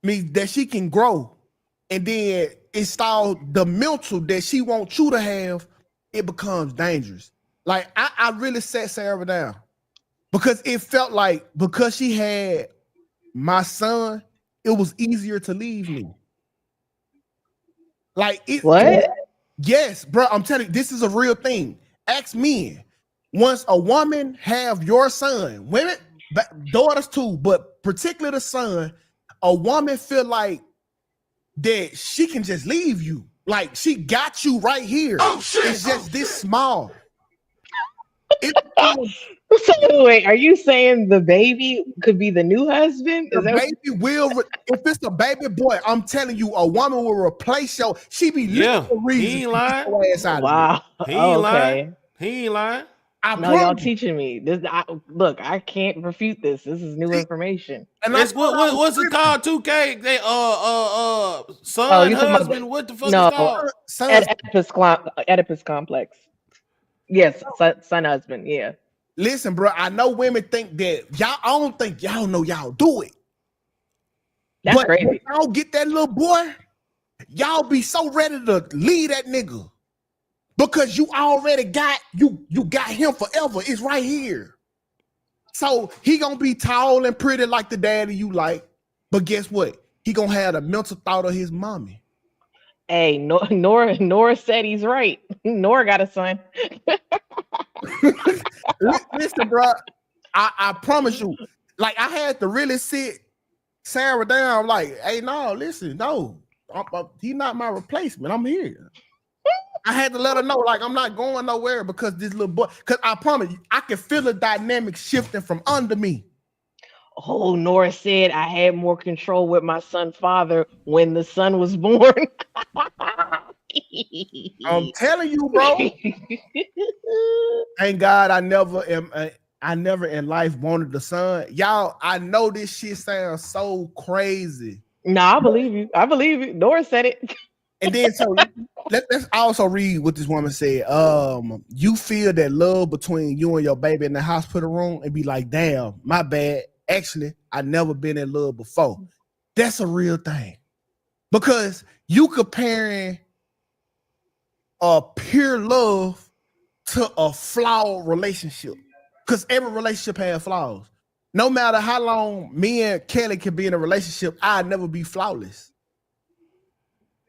that she can grow, and then install the mental that she wants you to have, it becomes dangerous. Like I really sat Sarah down because it felt like because she had my son, it was easier to leave me. Like it. What? Yes, bro. I'm telling you, this is a real thing. Ask men. Once a woman have your son, women, daughters too, but particularly the son, a woman feel like that she can just leave you. Like she got you right here. It's just this small. So wait, are you saying the baby could be the new husband? The baby will, if it's a baby boy, I'm telling you, a woman will replace your. She be looking for reasons. He ain't lying. Wow. He ain't lying. He ain't lying. No, y'all teaching me this. Look, I can't refute this. This is new information. And that's what's it called? Tukay? They son, husband. What the fuck is called? Oedipus complex. Yes, son, husband. Yeah. Listen, bro. I know women think that y'all. I don't think y'all know y'all do it. That's crazy. When y'all get that little boy, y'all be so ready to leave that nigga because you already got you got him forever. It's right here. So he gonna be tall and pretty like the daddy you like, but guess what? He gonna have the mental thought of his mommy. Hey, Nora said he's right. Nora got a son. Listen, bro, I promise you, like I had to really sit Sarah down. Like, hey, no, listen, no, he's not my replacement. I'm here. I had to let her know, like, I'm not going nowhere because this little boy. Because I promise you, I can feel the dynamic shifting from under me. Oh, Nora said I had more control with my son's father when the son was born. I'm telling you, bro. Thank God I never in life wanted the son. Y'all, I know this shit sounds so crazy. No, I believe you. I believe you. Nora said it. And then so let's also read what this woman said. You feel that love between you and your baby in the hospital room and be like, damn, my bad. Actually, I never been in love before. That's a real thing. Because you comparing a pure love to a flawed relationship. Because every relationship has flaws. No matter how long me and Kelli can be in a relationship, I'll never be flawless.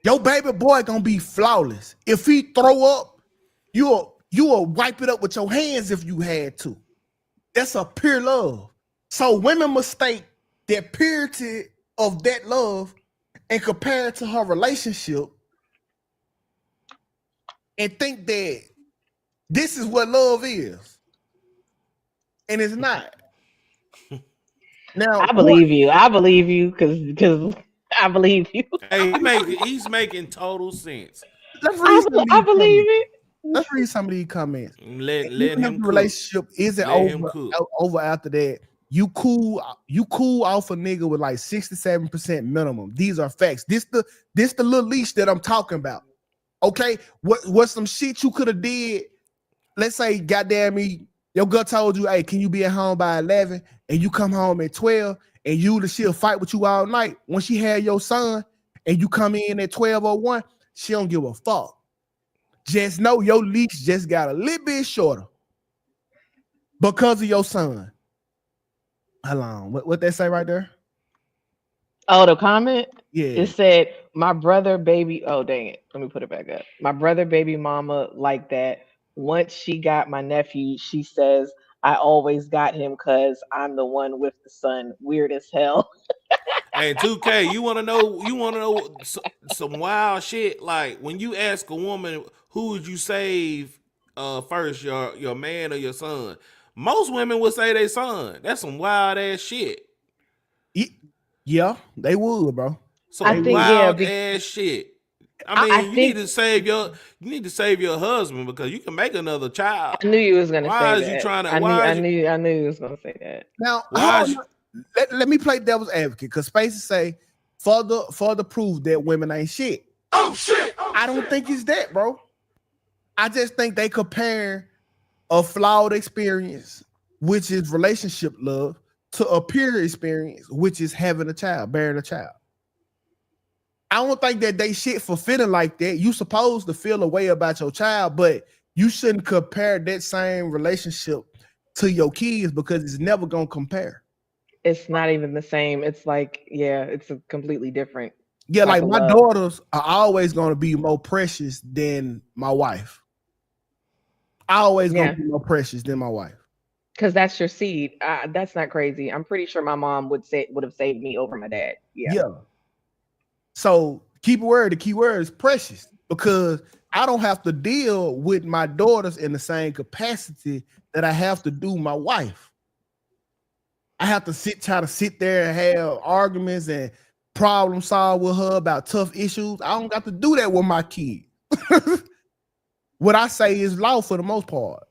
Your baby boy gonna be flawless. If he throw up, you'll wipe it up with your hands if you had to. That's a pure love. So women mistake that purity of that love and compare it to her relationship and think that this is what love is. And it's not. Now I believe you. I believe you because I believe you. Hey, he's making total sense. Let's read I believe it. Let's read some of these comments. Let him cook. Relationship isn't over after that. You cool off a nigga with like 67% minimum. These are facts. This the little leash that I'm talking about. Okay, what some shit you could have did? Let's say, goddamn me, your girl told you, hey, can you be at home by 11? And you come home at 12, and she'll fight with you all night. When she had your son, and you come in at 12:01, she don't give a fuck. Just know your leash just got a little bit shorter because of your son. Hold on. What they say right there? Oh, the comment? Yeah. It said, my brother baby. Oh, dang it. Let me put it back up. My brother baby mama like that. once she got my nephew, she says, I always got him because I'm the one with the son. Weird as hell. Hey, 2K, you want to know? You want to know some wild shit? Like when you ask a woman, who would you save first, your man or your son? Most women would say their son. That's some wild ass shit. Yeah, they would, bro. Some I think, wild ass shit. I mean, I you think need to save your husband because you can make another child. I knew you was gonna Why say is you that. trying to? I knew you was gonna say that. Now, Why? Is, let me play devil's advocate because Spaces say further proof that women ain't shit. oh shit! I don't think it's that, bro. I just think they compare a flawed experience, which is relationship love, to a pure experience, which is having a child, bearing a child. I don't think that they shit for feeling like that. You supposed to feel a way about your child, but you shouldn't compare that same relationship to your kids because it's never gonna compare. It's not even the same. It's like, yeah, it's a completely different. Yeah, like my love. daughters are always gonna be more precious than my wife. Always gonna be more precious than my wife. Because that's your seed. That's not crazy. I'm pretty sure my mom would have saved me over my dad. Yeah. So the key word is precious because I don't have to deal with my daughters in the same capacity that I have to do my wife. I have to try to sit there and have arguments and problem solve with her about tough issues. I don't got to do that with my kid. What I say is law for the most part.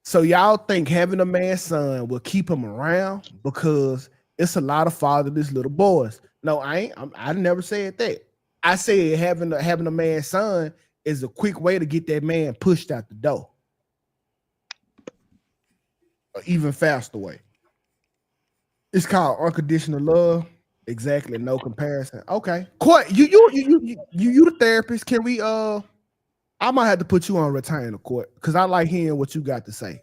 So y'all think having a man's son will keep him around because it's a lot of fatherless little boys. No, I never said that. I said having a man's son is a quick way to get that man pushed out the door. Or even faster way. It's called unconditional love. Exactly, no comparison. Okay. Court, you the therapist. Can we I might have to put you on retainer, Court, because I like hearing what you got to say.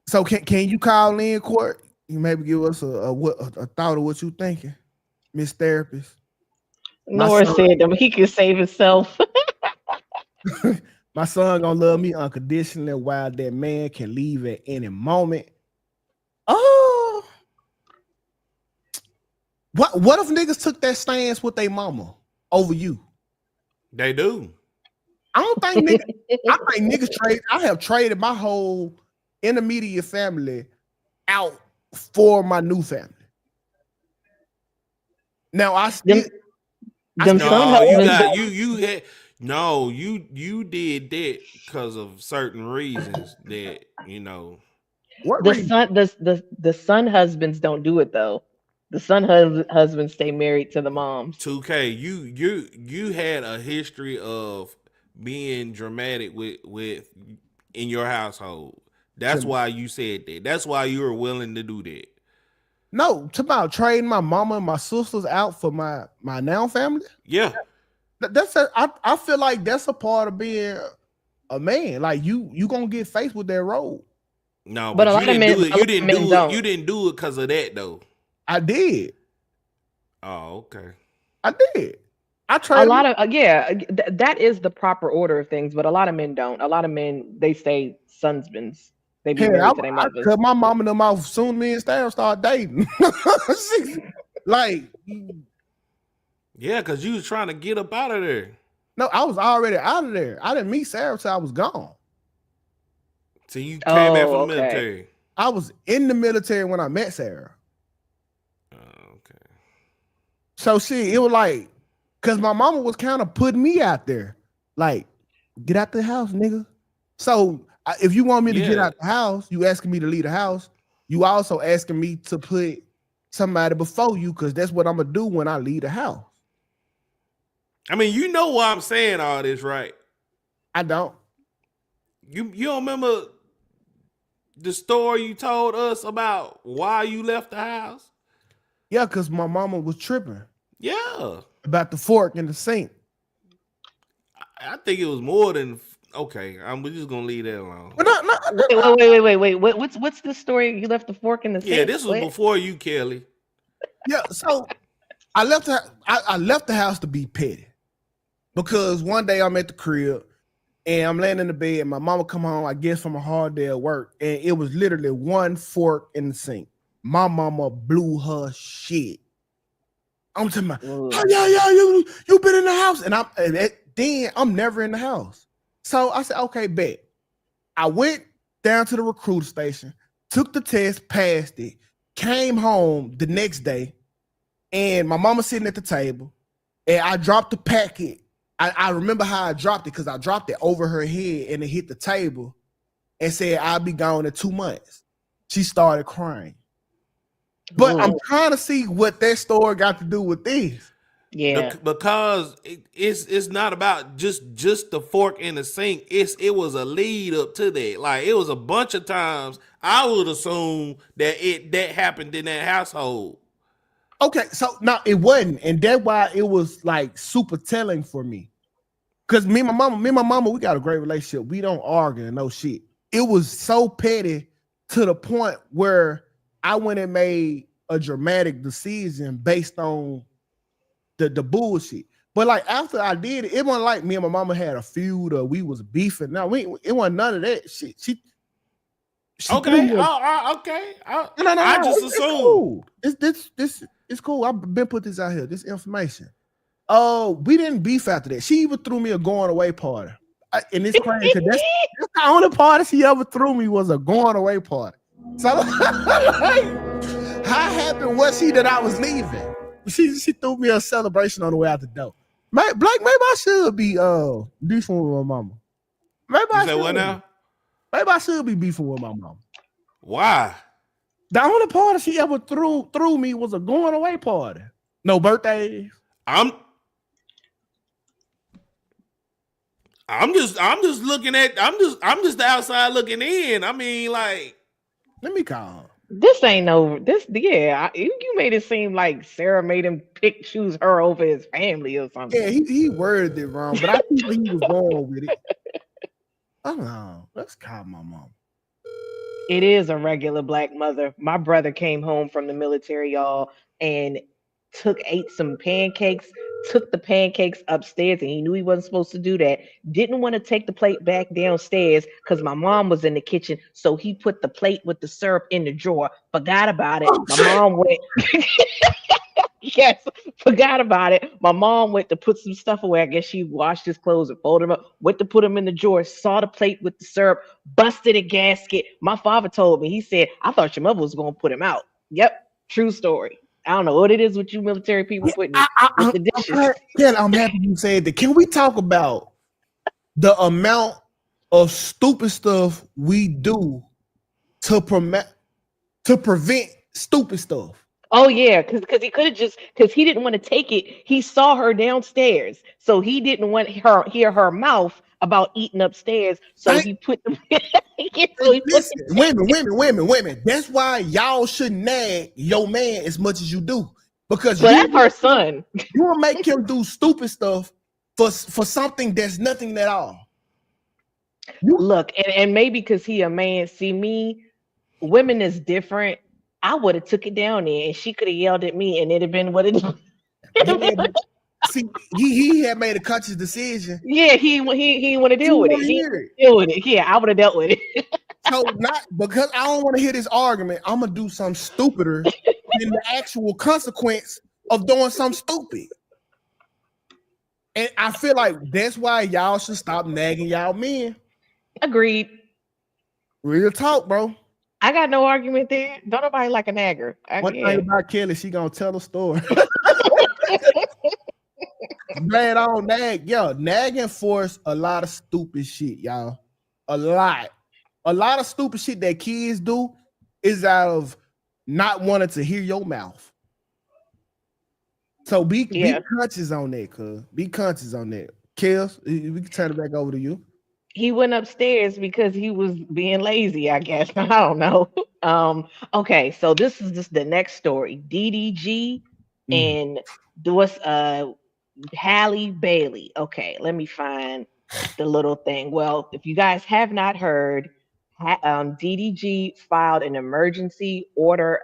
So can you call in, Court? You maybe give us a thought of what you thinking, Miss Therapist. Nora said that he can save himself. My son gonna love me unconditionally while that man can leave at any moment. Oh, what if niggas took that stance with their mama over you? They do. I don't think niggas. I think niggas trade. I have traded my whole intermediate family out for my new family. Now I still. You did that because of certain reasons that you know. What the son husbands don't do it though. The son husbands stay married to the moms. 2K, you had a history of being dramatic with in your household. That's why you said that. That's why you were willing to do that. No, it's about trading my mama and my sisters out for my now family. Yeah, I feel like that's a part of being a man. Like you gonna get faced with that role. No, but a lot of men do it. You didn't do it because of that though. I did. Oh, okay. I did. I tried a lot of that is the proper order of things, but a lot of men don't. A lot of men they stay sonsbands. They be married to their mothers. Cut my mom and them off soon. Me and Stan start dating. Like, yeah, because you was trying to get up out of there. No, I was already out of there. I didn't meet Sarah till I was gone. So you came back from the military. I was in the military when I met Sarah. Okay. So it was like, cause my mama was kind of putting me out there, like, get out the house, nigga. So if you want me to get out the house, you asking me to leave the house. You also asking me to put somebody before you, cause that's what I'm gonna do when I leave the house. I mean, you know why I'm saying all this, right? I don't. You don't remember the story you told us about why you left the house? Yeah, because my mama was tripping. Yeah. About the fork in the sink. I think it was more than okay. We're just gonna leave that alone. Wait. What's the story? You left the fork in the sink? Yeah, this was before you, Kelly. Yeah, so I left the house to be petty. because one day I'm at the crib and I'm laying in the bed and my mama come home, I guess from a hard day at work, and it was literally one fork in the sink. My mama blew her shit. I'm talking about, oh, yeah, you been in the house, and then I'm never in the house. So I said, okay, bet. I went down to the recruiter station, took the test, passed it, came home the next day, and my mama sitting at the table, and I dropped the packet. I remember how I dropped it because I dropped it over her head and it hit the table and said, I'll be gone in 2 months. She started crying. But I'm trying to see what that story got to do with this. Yeah, because it's not about just the fork in the sink. It was a lead up to that. Like it was a bunch of times I would assume that happened in that household. Okay, so now it wasn't, and that's why it was like super telling for me. Because me and my mama, we got a great relationship. We don't argue and no shit. It was so petty to the point where I went and made a dramatic decision based on the bullshit. But like after I did it, it wasn't like me and my mama had a feud or we was beefing. No, it wasn't none of that shit. She okay. okay. No, I just assumed. It's cool. I've been put this out here. This information. We didn't beef after that. She even threw me a going away party. And it's crazy because that's the only party she ever threw me was a going away party. So like, how happy was she that I was leaving? She threw me a celebration on the way out the door. Maybe I should be beefing with my mama. Maybe I should. What now? Maybe I should be beefing with my mama. Why? The only party she ever threw me was a going away party. No birthdays. I'm just looking at. I'm just the outside looking in. I mean, like, let me call. This ain't no this. Yeah, you made it seem like Sarah made him choose her over his family or something. Yeah, he worded it wrong, but I think he was going with it. I don't know. Let's call my mom. It is a regular black mother. My brother came home from the military, y'all, and ate some pancakes, took the pancakes upstairs, and he knew he wasn't supposed to do that. Didn't want to take the plate back downstairs because my mom was in the kitchen, so he put the plate with the syrup in the drawer. Forgot about it. My mom went. Yes, forgot about it. My mom went to put some stuff away. I guess she washed his clothes and folded them up, went to put them in the drawer, saw the plate with the syrup, busted a gasket. My father told me, he said, I thought your mother was going to put him out. Yep, true story. I don't know what it is with you military people putting with the dishes. I'm happy you said that. Can we talk about the amount of stupid stuff we do to prevent stupid stuff? Oh yeah, because he could have because he didn't want to take it. He saw her downstairs, so he didn't want her hear her mouth about eating upstairs. So he put them. Women. That's why y'all shouldn't nag your man as much as you do, because that's her son. You will make him do stupid stuff for something that's nothing at all. Look, and maybe because he a man. See me, women is different. I would have took it down there, and she could have yelled at me, and it'd have been what it is. See, he had made a conscious decision. Yeah, he want to deal with it. Yeah, I would have dealt with it. So not because I don't want to hear this argument, I'm gonna do something stupider than the actual consequence of doing something stupid. And I feel like that's why y'all should stop nagging y'all men. Agreed. Real talk, bro. I got no argument there. Don't nobody like a nagger. One thing about Kelly, she gonna tell a story. Man, I don't nag. Yo, nagging force a lot of stupid shit, y'all. A lot of stupid shit that kids do is out of not wanting to hear your mouth. So be conscious on that, cuz. Be conscious on that. Kels, we can turn it back over to you. He went upstairs because he was being lazy, I guess. I don't know. Okay, so this is just the next story. DDG and what's Halle Bailey. Okay, let me find the little thing. Well, if you guys have not heard, DDG filed an emergency order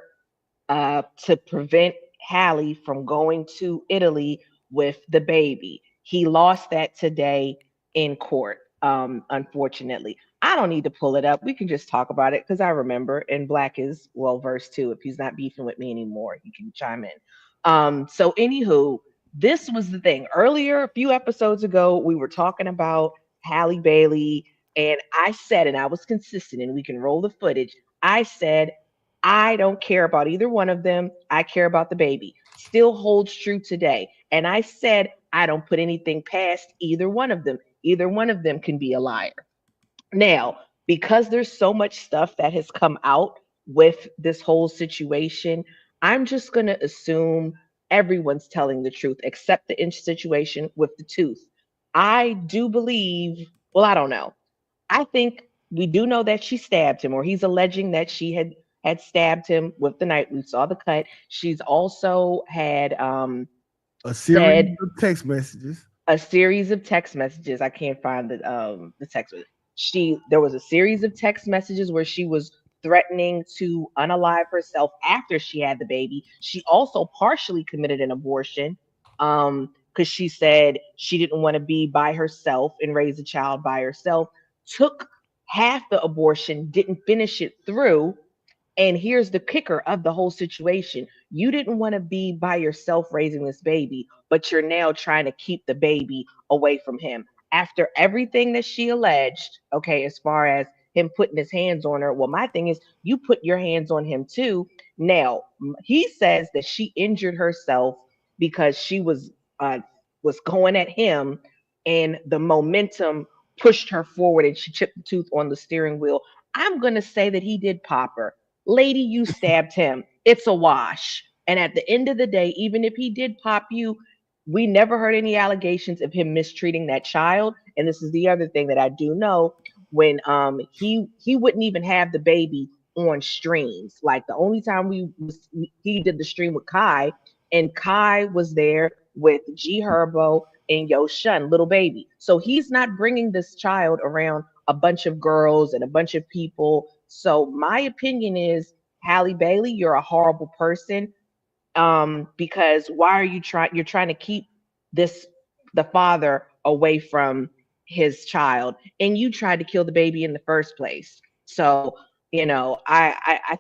to prevent Halle from going to Italy with the baby. He lost that today in court, unfortunately. I don't need to pull it up. We can just talk about it because I remember, and Black is well versed too. If he's not beefing with me anymore, he can chime in. So anywho, this was the thing. Earlier, a few episodes ago, we were talking about Halle Bailey, and I said, and I was consistent, and we can roll the footage. I said, I don't care about either one of them. I care about the baby. Still holds true today. And I said, I don't put anything past either one of them. Either one of them can be a liar. Now, because there's so much stuff that has come out with this whole situation, I'm just going to assume everyone's telling the truth, except the inch situation with the tooth. I do believe, well, I don't know. I think we do know that she stabbed him, or he's alleging that she had stabbed him with the knife. We saw the cut. She's also had a series of text messages. A series of text messages. I can't find the text. There was a series of text messages where she was threatening to unalive herself after she had the baby. She also partially committed an abortion because she said she didn't want to be by herself and raise a child by herself. Took half the abortion, didn't finish it through. And here's the kicker of the whole situation. You didn't want to be by yourself raising this baby, but you're now trying to keep the baby away from him. After everything that she alleged, okay, as far as him putting his hands on her, well, my thing is you put your hands on him too. Now, he says that she injured herself because she was going at him and the momentum pushed her forward and she chipped the tooth on the steering wheel. I'm going to say that he did pop her. Lady, you stabbed him. It's a wash. And at the end of the day, even if he did pop you, we never heard any allegations of him mistreating that child. And this is the other thing that I do know, when he wouldn't even have the baby on streams. Like the only time he did the stream with Kai, and Kai was there with G Herbo and Yo Shun, little baby. So he's not bringing this child around a bunch of girls and a bunch of people. So my opinion is, Halle Bailey, you're a horrible person. Because why are you're trying to keep the father away from his child, and you tried to kill the baby in the first place. So, I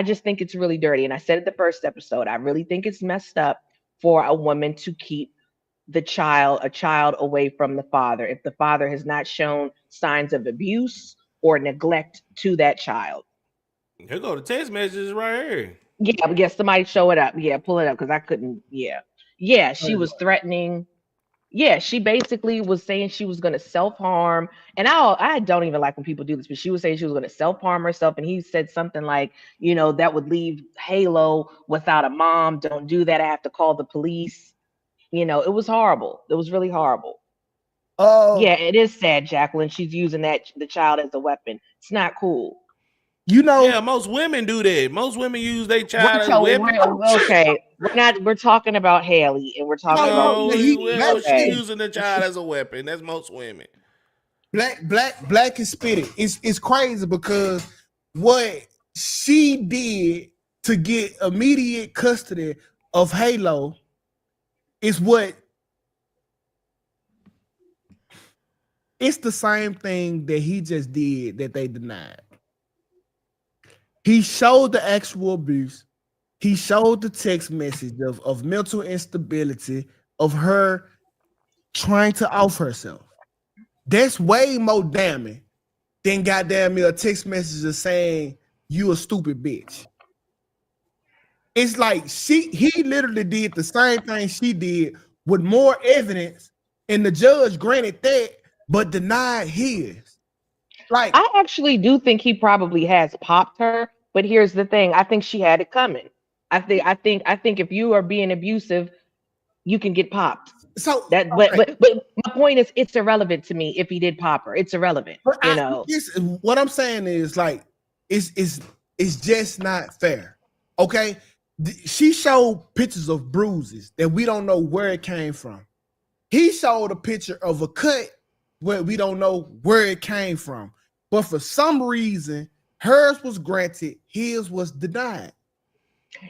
just think it's really dirty. And I said it the first episode, I really think it's messed up for a woman to keep a child away from the father if the father has not shown signs of abuse or neglect to that child. Here go the text messages right here. Yeah, but yes, somebody show it up. Yeah, pull it up because I couldn't. Yeah, she was threatening. Yeah, she basically was saying she was going to self-harm. And I don't even like when people do this, but she was saying she was going to self-harm herself. And he said something like, that would leave Halo without a mom. Don't do that. I have to call the police. It was horrible. It was really horrible. Oh, yeah, it is sad, Jacqueline. She's using the child as a weapon. It's not cool. Yeah, most women do that. Most women use their child as a weapon. Okay, we're talking about Haley, and we're talking about she's using the child as a weapon. That's most women. Black is spitting. It's crazy because what she did to get immediate custody of Halo is it's the same thing that he just did that they denied. He showed the actual abuse. He showed the text message of mental instability, of her trying to off herself. That's way more damning than goddamn me a text message saying you a stupid bitch. It's like he literally did the same thing she did with more evidence, and the judge granted that, but denied his. Like, I actually do think he probably has popped her, but here's the thing: I think she had it coming. I think if you are being abusive, you can get popped. So but my point is, it's irrelevant to me if he did pop her. It's irrelevant. What I'm saying is, like, it's just not fair. Okay, she showed pictures of bruises that we don't know where it came from. He showed a picture of a cut where we don't know where it came from. But for some reason, hers was granted, his was denied.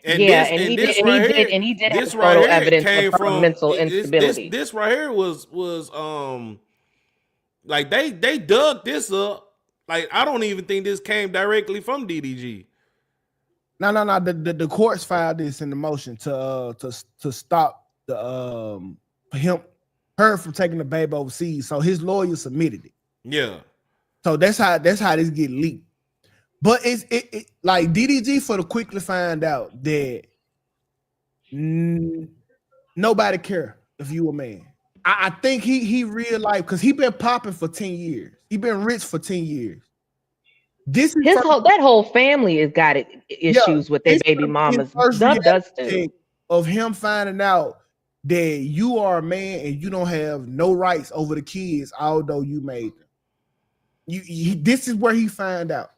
And Yeah, this and and he this did, right here, and he did have this right photo here evidence came of her from mental this instability. this right here was like they dug this up. Like I don't even think this came directly from DDG. No. The courts filed this in the motion to stop the her from taking the baby overseas. So his lawyer submitted it. Yeah. So that's how this get leaked. But it's like DDG for the quickly find out that nobody care if you a man. I think he realized because he been popping for 10 years. He been rich for 10 years. This is that whole family has got issues with their baby mamas. Dub does too. Of him finding out that you are a man and you don't have no rights over the kids, although you made them. This is where he find out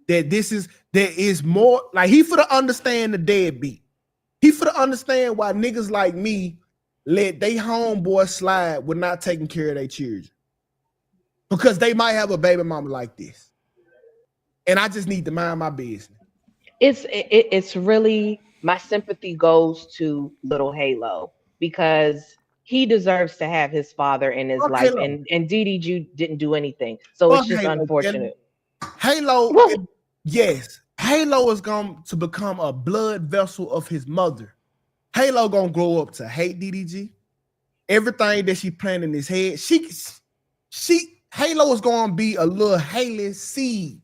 that there is more. Like he for to understand the deadbeat. He for to understand why niggas like me let they homeboy slide with not taking care of their children because they might have a baby mama like this, and I just need to mind my business. It's really my sympathy goes to little Halo because he deserves to have his father in his life, Halo. and DDG didn't do anything, so it's just unfortunate. Halo, yes, Halo is going to become a blood vessel of his mother. Halo gonna grow up to hate DDG. Everything that she planned in his head, Halo is gonna be a little Haley seed.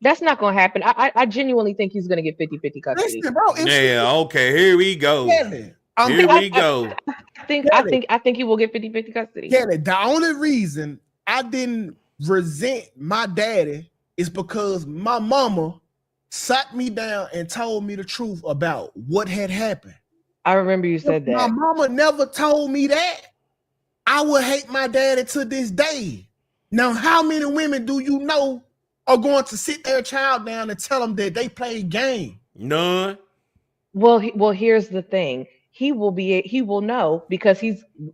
That's not gonna happen. I genuinely think he's gonna get 50-50 custody. Listen, bro, Yeah, okay, here we go. Kelly, Here we go. I think he will get 50-50 custody. Kelly, the only reason I didn't resent my daddy is because my mama sat me down and told me the truth about what had happened. I remember you said that. My mama never told me that, I would hate my daddy to this day. Now, how many women do you know are going to sit their child down and tell them that they played game? None. Well, here's the thing. He will know because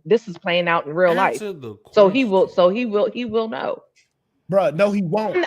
this is playing out in real life. So he will know. Bro, no, he won't.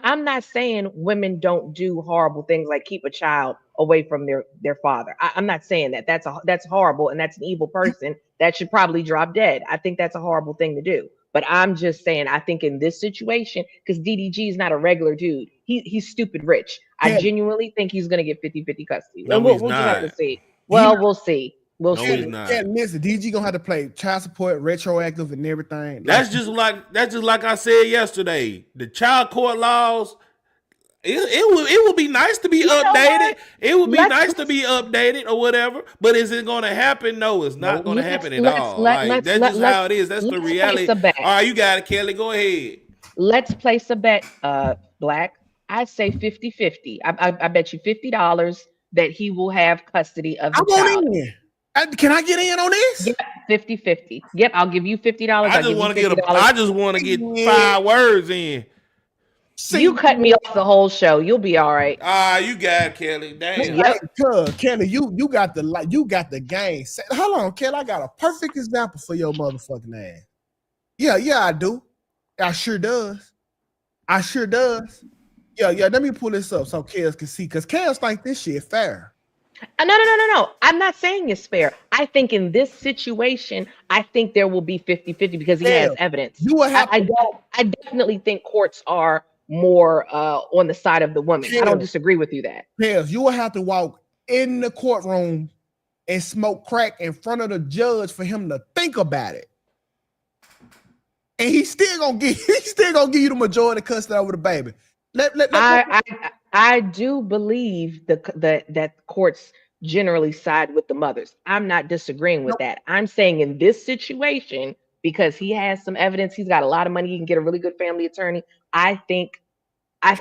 I'm not saying women don't do horrible things like keep a child away from their father. I'm not saying that. That's horrible and that's an evil person that should probably drop dead. I think that's a horrible thing to do. But I'm just saying, I think in this situation, because DDG is not a regular dude, he's stupid rich. I genuinely think he's gonna get 50-50 custody. No, we'll he's just have not. to see. Well, we'll see. We'll No, see. he's not. Yeah, listen, DG gonna have to play child support, retroactive, and everything. That's just like I said yesterday. The child court laws. It would be nice to be updated. It would be nice to be updated or whatever. But is it going to happen? No, it's not going to happen at all. That's just how it is. That's the reality. All right, you got it, Kelly. Go ahead. Let's place a bet, Black. I'd say 50-50. I bet you $50 that he will have custody of the child. Can I get in on this? Yep, 50-50. Yep, I'll give you $50. I just want to get 5 words in. You cut me off the whole show. You'll be all right. You got it, Kelly. Damn. Yep. Kelly, you got the game set. Hold on, Kelly. I got a perfect example for your motherfucking ass. Yeah, I do. I sure does. Yeah. Let me pull this up so Kels can see, because Kels think this shit fair. No. I'm not saying it's fair. I think in this situation, I think there will be 50-50 because he has evidence. You will have I definitely think courts are more on the side of the woman. I don't disagree with you that. Kels, you will have to walk in the courtroom and smoke crack in front of the judge for him to think about it. And he's still gonna give you the majority custody over the baby. I do believe that courts generally side with the mothers. I'm not disagreeing with that. I'm saying in this situation, because he has some evidence, he's got a lot of money, he can get a really good family attorney. I think I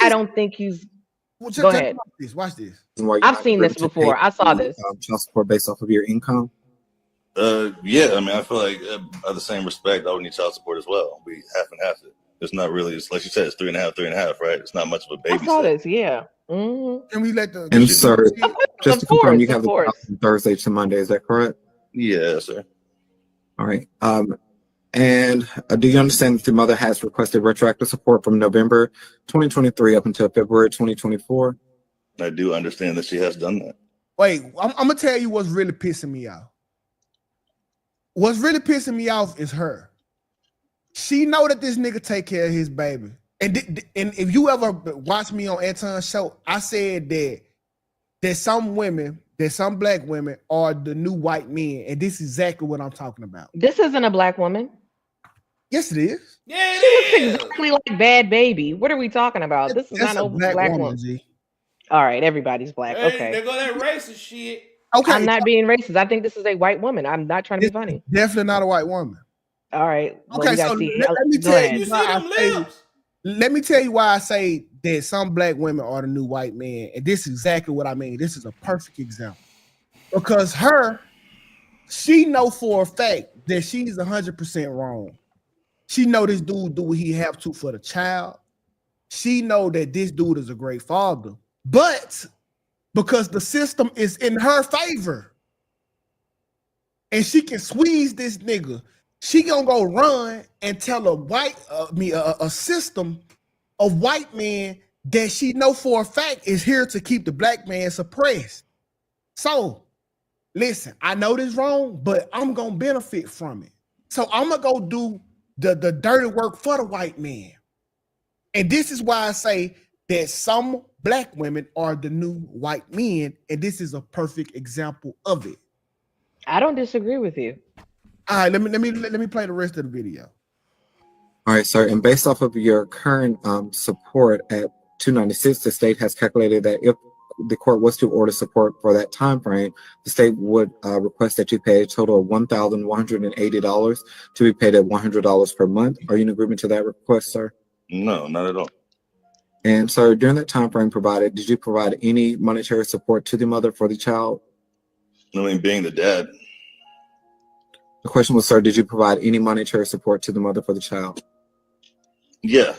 don't think he's. Go ahead. Watch this. I've seen this before. I saw this. Child support based off of your income. Yeah, I mean, I feel like at the same respect, I would need child support as well. We half and half it. It's not really. It's like you said, it's 3.5, right? It's not much of a baby. I saw this. Yeah. Mm-hmm. Can we let the and sir, just to confirm, you have the course. from Thursday to Monday. Is that correct? Yeah, sir. All right. And do you understand that the mother has requested retroactive support from November 2023 up until February 2024? I do understand that she has done that. Wait, I'm gonna tell you what's really pissing me off. What's really pissing me off is her. She know that this nigga take care of his baby. And if you ever watch me on Anton's show, I said that some black women are the new white men, and this is exactly what I'm talking about. This isn't a black woman. Yes, it is. Yeah, She looks exactly like Bad Baby. What are we talking about? This is not a black woman. G. All right, everybody's black. Hey, Okay. they go that racist shit. Okay, I'm not being racist. I think this is a white woman. I'm not trying to be funny. Definitely not a white woman. All right. Well, Okay, we gotta so see. let me Go tell ahead. you let me tell you why I say that some black women are the new white men, and this is exactly what I mean. This is a perfect example because she know for a fact that she's 100% wrong. She know this dude do what he have to for the child. She know that this dude is a great father, but because the system is in her favor, and she can squeeze this nigga, she gonna go run and tell a system of white men that she know for a fact is here to keep the black man suppressed. So, listen, I know this wrong, but I'm gonna benefit from it. So I'm gonna go do the dirty work for the white man. And this is why I say that some black women are the new white men, and this is a perfect example of it. I don't disagree with you. All right, let me play the rest of the video. All right, sir. And based off of your current support at 296, the state has calculated that if the court was to order support for that time frame, the state would request that you pay a total of $1,180 to be paid at $100 per month. Are you in agreement to that request, sir? No, not at all. And sir, during that time frame provided, did you provide any monetary support to the mother for the child? I mean, being the dad. The question was, sir, did you provide any monetary support to the mother for the child? Yeah.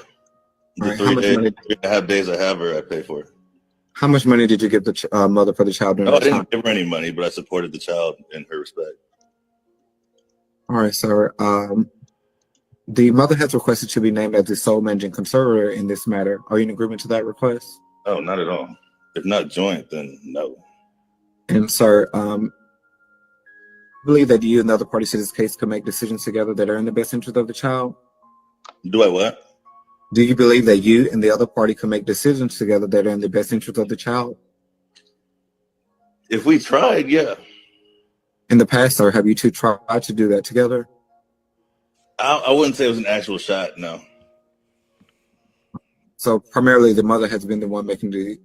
The right, 3.5 days I have her, I pay for it. How much money did you give the mother for the child during I that time? didn't give her any money, but I supported the child in her respect. All right, sir. The mother has requested to be named as the sole managing conservator in this matter. Are you in agreement to that request? Oh, not at all. If not joint, then no. And sir, believe that you and the other parties to this case could make decisions together that are in the best interest of the child? Do I what? Do you believe that you and the other party can make decisions together that are in the best interest of the child? If we tried, yeah. In the past, sir, have you two tried to do that together? I wouldn't say it was an actual shot, no. So primarily the mother has been the one making the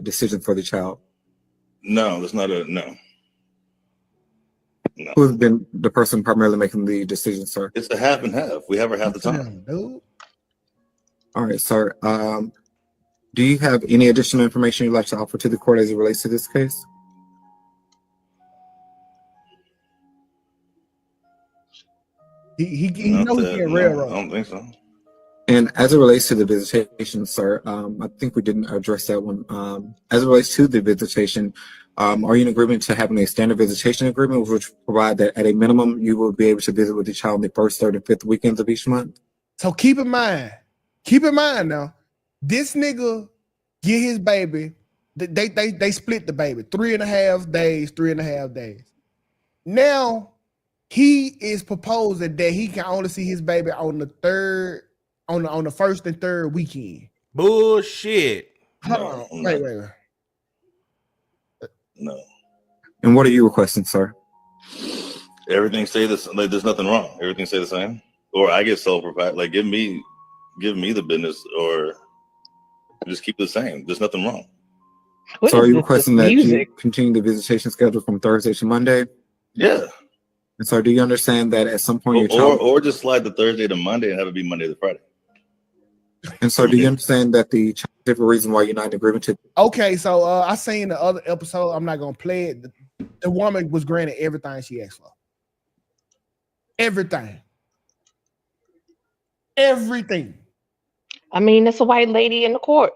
decision for the child? No, that's not a, no. No. Who has been the person primarily making the decision, sir? It's a half and half. We have her half the time. All right, sir. Do you have any additional information you'd like to offer to the court as it relates to this case? He knows he's getting railroad. I don't think so. And as it relates to the visitation, sir, I think we didn't address that one. As it relates to the visitation, are you in agreement to having a standard visitation agreement, which provide that at a minimum you will be able to visit with the child on the first, third, and fifth weekends of each month? So keep in mind now, this nigga get his baby. They split the baby 3.5 days, 3.5 days. Now he is proposing that he can only see his baby on the first and third weekend. Bullshit. Hold on. Wait. No. And what are you requesting, sir? Everything stay the same. Like, there's nothing wrong. Everything stay the same. Or I get sole provide. Like, give me the business, or just keep it the same. There's nothing wrong. So are you requesting that you continue the visitation schedule from Thursday to Monday? Yeah. And so do you understand that at some point or just slide the Thursday to Monday and have it be Monday to Friday? And so do you understand that the different reason why you're not in agreement to? Okay, so I seen the other episode. I'm not gonna play it. The woman was granted everything she asked for. Everything. I mean, it's a white lady in the court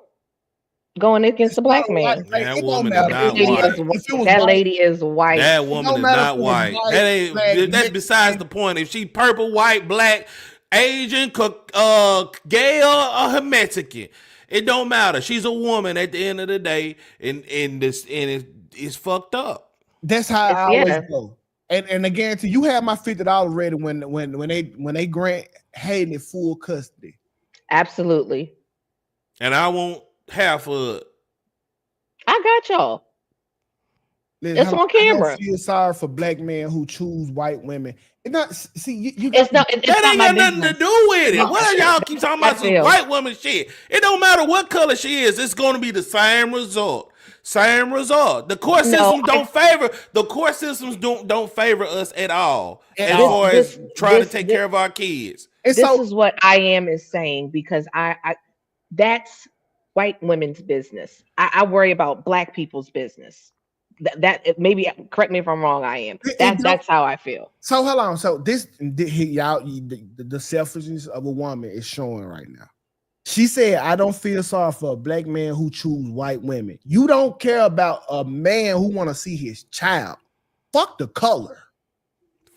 going against a black man. That woman is not white. That lady is white. That woman is not white. That's besides the point. If she purple, white, black, Asian, gay, or Mexican, It don't matter. She's a woman at the end of the day, and it's fucked up. That's how I always go. And again, to you have my $50 ready when they grant Hayden full custody. Absolutely. And I want half of it. I got y'all. Listen, it's on camera. I feel sorry for black men who choose white women. It's not. See, you it's not. That ain't got nothing to do with it. No, What y'all keep talking about some white woman shit? It don't matter what color she is. It's going to be the same result. Same result. The court systems don't favor us at all as far as trying to take care of our kids. This is what I is saying, because I that's white women's business. I worry about black people's business. That maybe, correct me if I'm wrong. That's how I feel. So hold on. So the selfishness of a woman is showing right now. She said, "I don't feel sorry for a black man who choose white women." You don't care about a man who want to see his child. Fuck the color.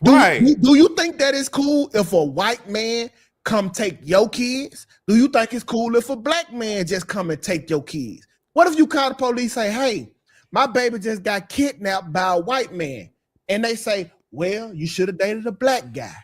Do you think that is cool if a white man come take your kids? Do you think it's cool if a black man just come and take your kids? What if you call the police and say, "Hey, my baby just got kidnapped by a white man," and they say, "Well, you should have dated a black guy."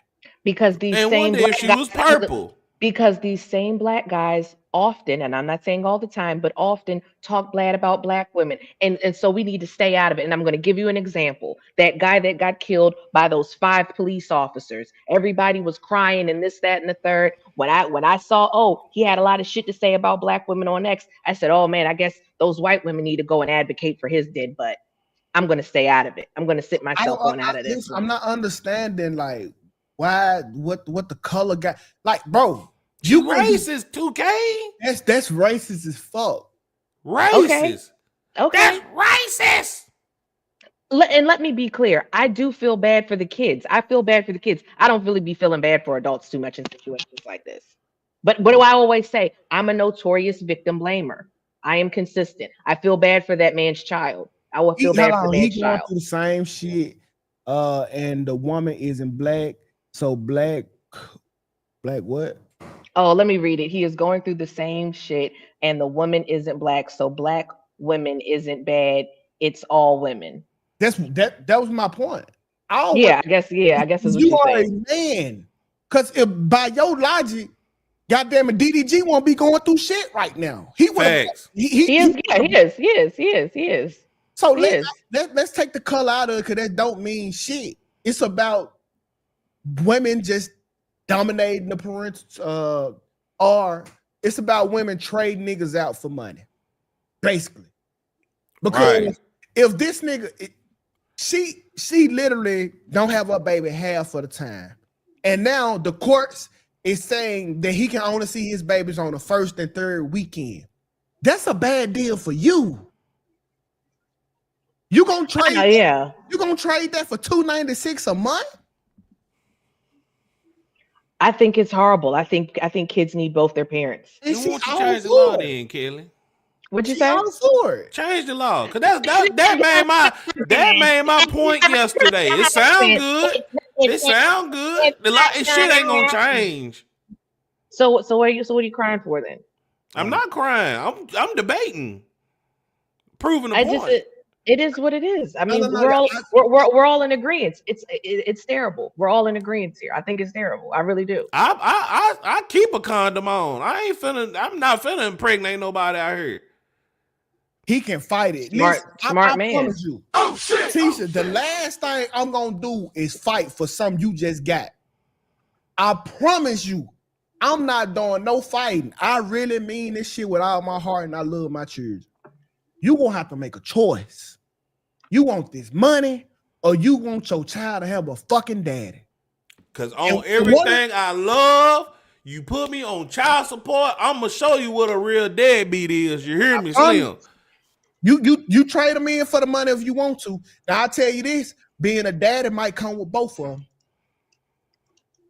Because these same black guys, was purple. Because these same black guys often, and I'm not saying all the time, but often talk bad about black women. And so we need to stay out of it. And I'm going to give you an example. That guy that got killed by those 5 police officers, everybody was crying and this, that, and the third. When I saw, he had a lot of shit to say about black women on X, I said, oh man, I guess those white women need to go and advocate for his dead butt. I'm going to stay out of it. I'm going to sit myself out of this. I'm not understanding like why, what the color guy, like, bro, you racist, Tukay. That's racist as fuck. Racist. Okay. That's racist. Let me be clear. I do feel bad for the kids. I feel bad for the kids. I don't really be feeling bad for adults too much in situations like this. But what do I always say? I'm a notorious victim blamer. I am consistent. I feel bad for that man's child. I will feel bad for the man's child. Through the same shit, and the woman isn't black. So black what? Oh, let me read it. He is going through the same shit, and the woman isn't black. So black women isn't bad. It's all women. That was my point. I guess is what you are saying. A man. Because if by your logic, goddamn it, DDG won't be going through shit right now. He is. So let's take the color out of it, because that don't mean shit. It's about women just dominating the parental, or it's about women trading niggas out for money, basically. Because if this nigga, she literally don't have her baby half of the time, and now the courts is saying that he can only see his babies on the first and third weekend. That's a bad deal for you. You gonna trade? You gonna trade that for $296 a month? I think it's horrible. I think kids need both their parents. You want to change the law then, Kelly? What'd you say? Change the law, cause that made my point yesterday. It sound good. It sound good. The law, shit ain't gonna change. So what are you crying for then? I'm not crying. I'm debating, proving a point. It is what it is. I mean, we're all in agreement. It's terrible. We're all in agreement here. I think it's terrible. I really do. I keep a condom on. I'm not finna impregnate nobody out here. He can fight it. Smart man. Promise you. Oh shit, Tisha, the last thing I'm gonna do is fight for something you just got. I promise you, I'm not doing no fighting. I really mean this shit with all my heart, and I love my children. You gonna have to make a choice. You want this money, or you want your child to have a fucking daddy? Because on everything I love, you put me on child support, I'm gonna show you what a real deadbeat is. You hear me, Slim? You trade them in for the money if you want to. Now I'll tell you this: being a daddy might come with both of them,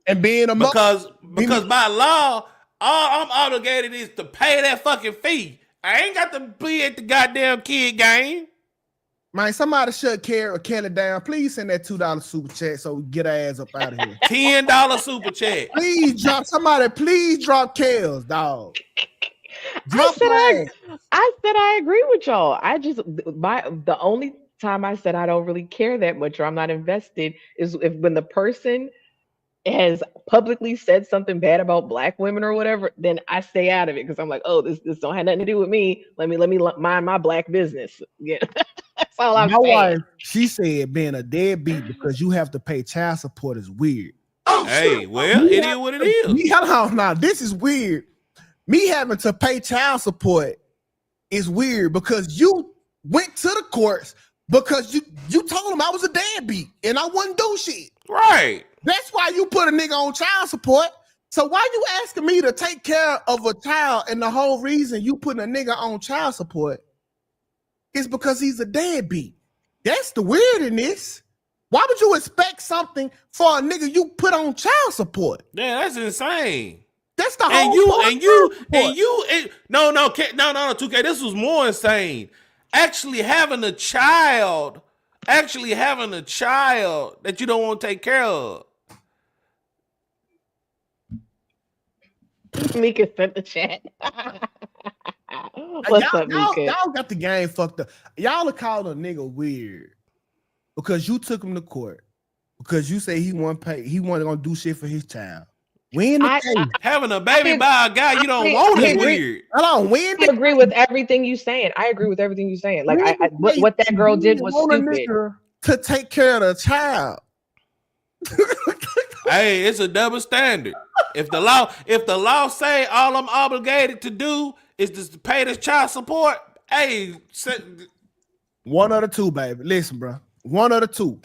and being a because by law, all I'm obligated is to pay that fucking fee. I ain't got to be at the goddamn kid game. Man, somebody shut Kelly down. Please send that $2 super chat so we get our ass up out of here. $10 super chat. Please drop Kells, dog. I Drop said her ass. I said I agree with y'all. The only time I said I don't really care that much or I'm not invested is if when the person has publicly said something bad about black women or whatever, then I stay out of it because I'm like, oh, this don't have nothing to do with me. Let me mind my black business. Yeah, that's all I'm My saying. wife, she said being a deadbeat because you have to pay child support is weird. Hey, well, it is what it is. Hold on, now this is weird. Me having to pay child support is weird because you went to the courts because you told them I was a deadbeat and I wouldn't do shit. Right. That's why you put a nigga on child support. So why you asking me to take care of a child and the whole reason you putting a nigga on child support is because he's a deadbeat? That's the weird in this. Why would you expect something for a nigga you put on child support? Yeah, that's insane. That's the whole no, 2K, this was more insane. Actually having a child that you don't want to take care of. Mika sent the chat. What's up, Mika? Y'all got the game fucked up. Y'all are calling a nigga weird because you took him to court because you say he wasn't gonna do shit for his child. When having a baby by a guy you don't want is weird. Hold on, I agree with everything you're saying. Like what that girl did was stupid. To take care of the child. Hey, it's a double standard. If the law say all I'm obligated to do is just to pay this child support, hey, one of the two, baby. Listen, bro. One of the two.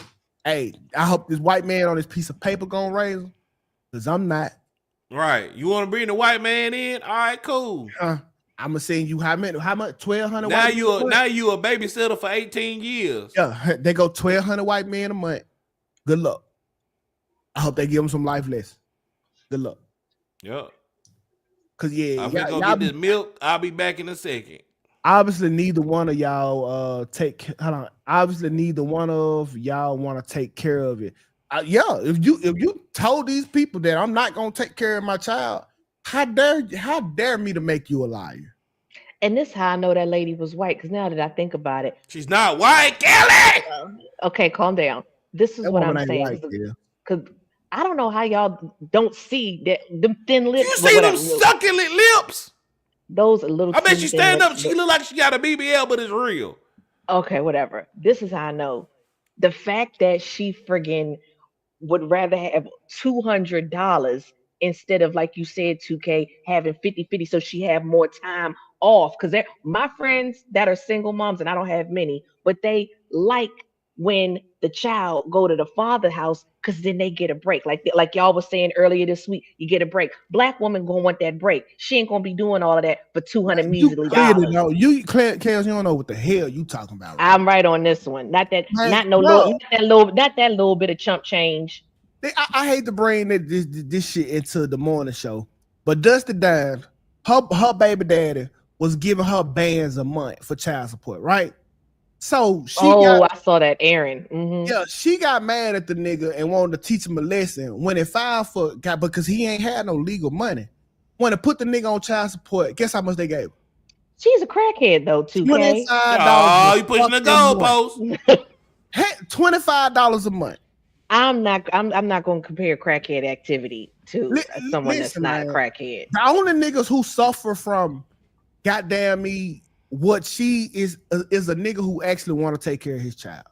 Hey, I hope this white man on this piece of paper gonna raise him. Because I'm not. Right. You want to bring the white man in? All right, cool. I'm gonna send you how much? 1,200. Now you a babysitter for 18 years. Yeah, they go 1,200 white men a month. Good luck. I hope they give them some life lessons. Good luck. Yep. Cause I'm gonna go get this milk. I'll be back in a second. Obviously, neither one of y'all Obviously, neither one of y'all want to take care of it. If you told these people that I'm not gonna take care of my child, how dare me to make you a liar? And this is how I know that lady was white, because now that I think about it, she's not white, Kelly. Okay, calm down. This is what I'm saying. Because I don't know how y'all don't see that them thin lips. You see them succulent lips? Those little. I bet she stand up. She look like she got a BBL, but it's real. Okay, whatever. This is how I know. The fact that she friggin' would rather have $200 instead of, like you said, 2K, having 50-50 so she have more time off. Because my friends that are single moms, and I don't have many, but they like when the child go to the father house because then they get a break. Like y'all was saying earlier this week, you get a break. Black woman gonna want that break. She ain't gonna be doing all of that for $200 measly dollars. Kels, you don't know what the hell you talking about. Right? I'm right on this one. Not that little bit of chump change. I hate to bring this shit into the morning show, but Dusty Dime, her baby daddy was giving her bands a month for child support, right? So I saw that, Aaron. Mm-hmm. Yeah, she got mad at the nigga and wanted to teach him a lesson when it filed for because he ain't had no legal money. When to put the nigga on child support, guess how much they gave him? She's a crackhead though, $2K. Oh, you pushing the goalpost. $25 a month. I'm not going to compare crackhead activity to someone that's not a crackhead. The only niggas who suffer from goddamn me. What she is a nigga who actually want to take care of his child.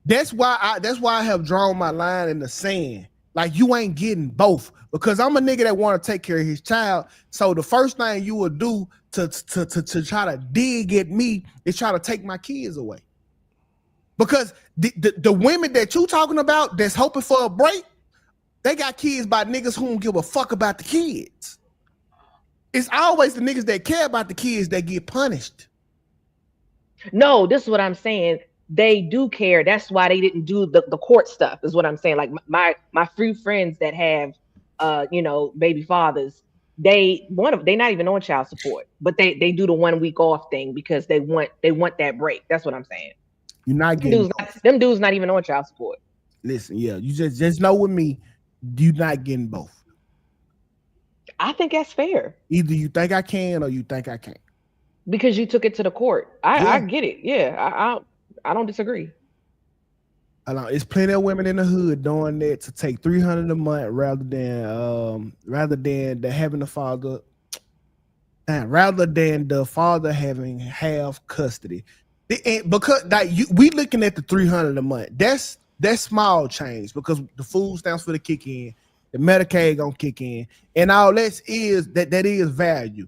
That's why I have drawn my line in the sand. Like, you ain't getting both, because I'm a nigga that want to take care of his child. So the first thing you would do to try to dig at me is try to take my kids away. Because the women that you talking about that's hoping for a break, they got kids by niggas who don't give a fuck about the kids. It's always the niggas that care about the kids that get punished. No, this is what I'm saying. They do care. That's why they didn't do the court stuff, is what I'm saying. Like my few friends that have baby fathers, they not even on child support, but they do the 1 week off thing because they want that break. That's what I'm saying. You're not getting them dudes not even on child support. Listen, yeah, you just know with me, you're not getting both. I think that's fair. Either you think I can or you think I can't. Because you took it to the court. I Yeah. get it. Yeah, I don't disagree. It's plenty of women in the hood doing that to take $300 a month rather than having the father, rather than the father having half custody. Because we looking at the $300 a month. That's small change because the food stamps for the kick in, the Medicaid gonna kick in, and all that is value.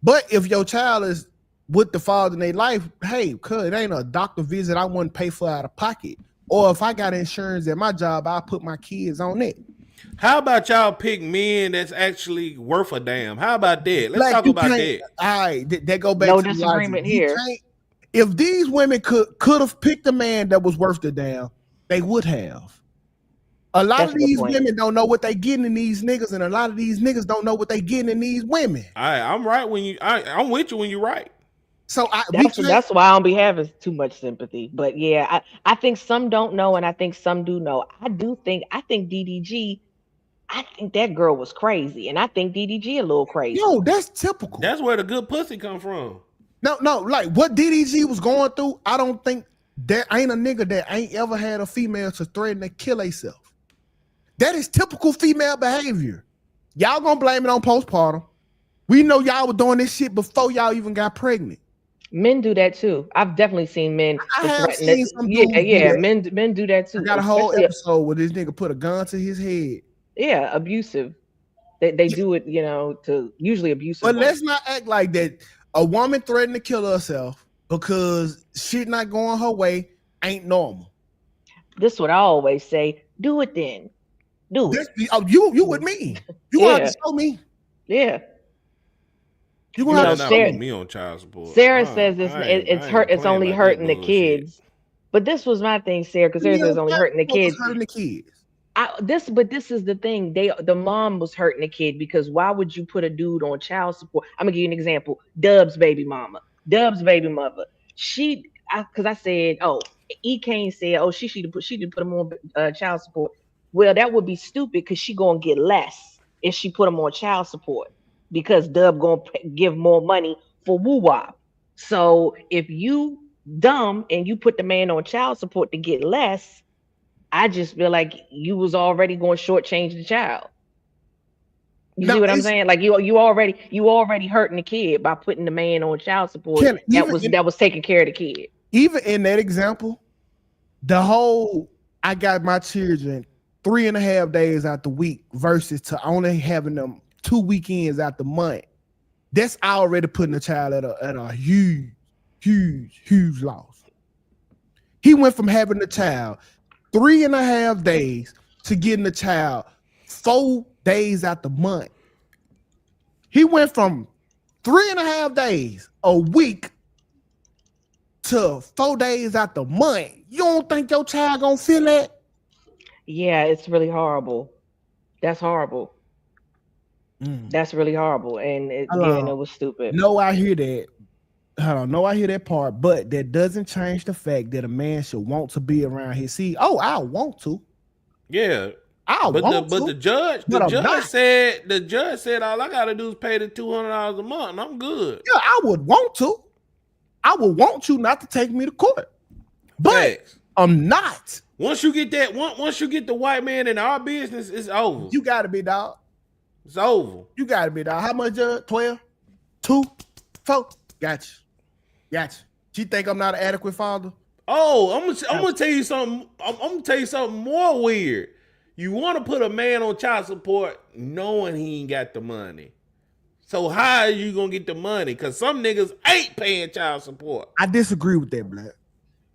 But if your child is with the father in their life, hey, cuz it ain't a doctor visit I wouldn't pay for out of pocket. Or if I got insurance at my job, I'll put my kids on it. How about y'all pick men that's actually worth a damn? How about that? Let's talk about that. All right, that go back No to disagreement logic. here. If these women could have picked a man that was worth the damn, they would have. A lot That's of a good these point. women don't know what they getting in these niggas, and a lot of these niggas don't know what they getting in these women. I'm right when you. I'm with you when you're right. So that's why I don't be having too much sympathy. But yeah, I think some don't know, and I think some do know. I think DDG. I think that girl was crazy, and I think DDG a little crazy. Yo, that's typical. That's where the good pussy come from. No, like what DDG was going through, I don't think there ain't a nigga that ain't ever had a female to threaten to kill herself. That is typical female behavior. Y'all gonna blame it on postpartum. We know y'all were doing this shit before y'all even got pregnant. Men do that too. I've definitely seen men. I have seen some dudes do yeah. that. Men do that too. I got a whole Especially- episode where this nigga put a gun to his head. Yeah, abusive. They do it, to usually abusive. But women. let's not act like that. A woman threatened to kill herself because shit not going her way ain't normal. This is what I always say. Do it then. Do it. You with me. You gonna have to show me. Yeah. You gonna have to not show put me. me on child support. Sarah says it's only hurting the kids. But this was my thing, Sarah, because Sarah says it's only hurting the kids. Hurting the kids. This is the thing. The mom was hurting the kid because why would you put a dude on child support? I'm gonna give you an example. Dub's baby mama, Dub's baby mother. Because I said, E. Kane said, she should put him on child support. Well, that would be stupid because she gonna get less if she put him on child support because Dub gonna give more money for woo-wop. So if you dumb and you put the man on child support to get less, I just feel like you was already going to shortchange the child. You see what I'm saying? Like you already hurting the kid by putting the man on child support that was taking care of the kid. Even in that example, the whole I got my children 3.5 days out the week versus to only having them 2 weekends out the month. That's already putting the child at a huge loss. He went from having the child 3.5 days to getting the child 4 days out the month. He went from 3.5 days a week to 4 days out the month. You don't think your child gonna feel that? Yeah, it's really horrible. That's horrible. That's really horrible. And it was stupid. No, I hear that. Hold on, no, I hear that part, but that doesn't change the fact that a man should want to be around his seed. Oh, I want to. Yeah. But the judge said all I gotta do is pay the $200 a month and I'm good. Yeah, I would want to. I would want you not to take me to court. But I'm not. Once you get the white man in our business, it's over. You gotta be, dog. It's over. You gotta be, dog. How much, 12? 2? 4? Gotcha. She think I'm not an adequate father? Oh, I'm gonna tell you something. I'm gonna tell you something more weird. You want to put a man on child support knowing he ain't got the money. So how are you gonna get the money? Because some niggas ain't paying child support. I disagree with that, Black.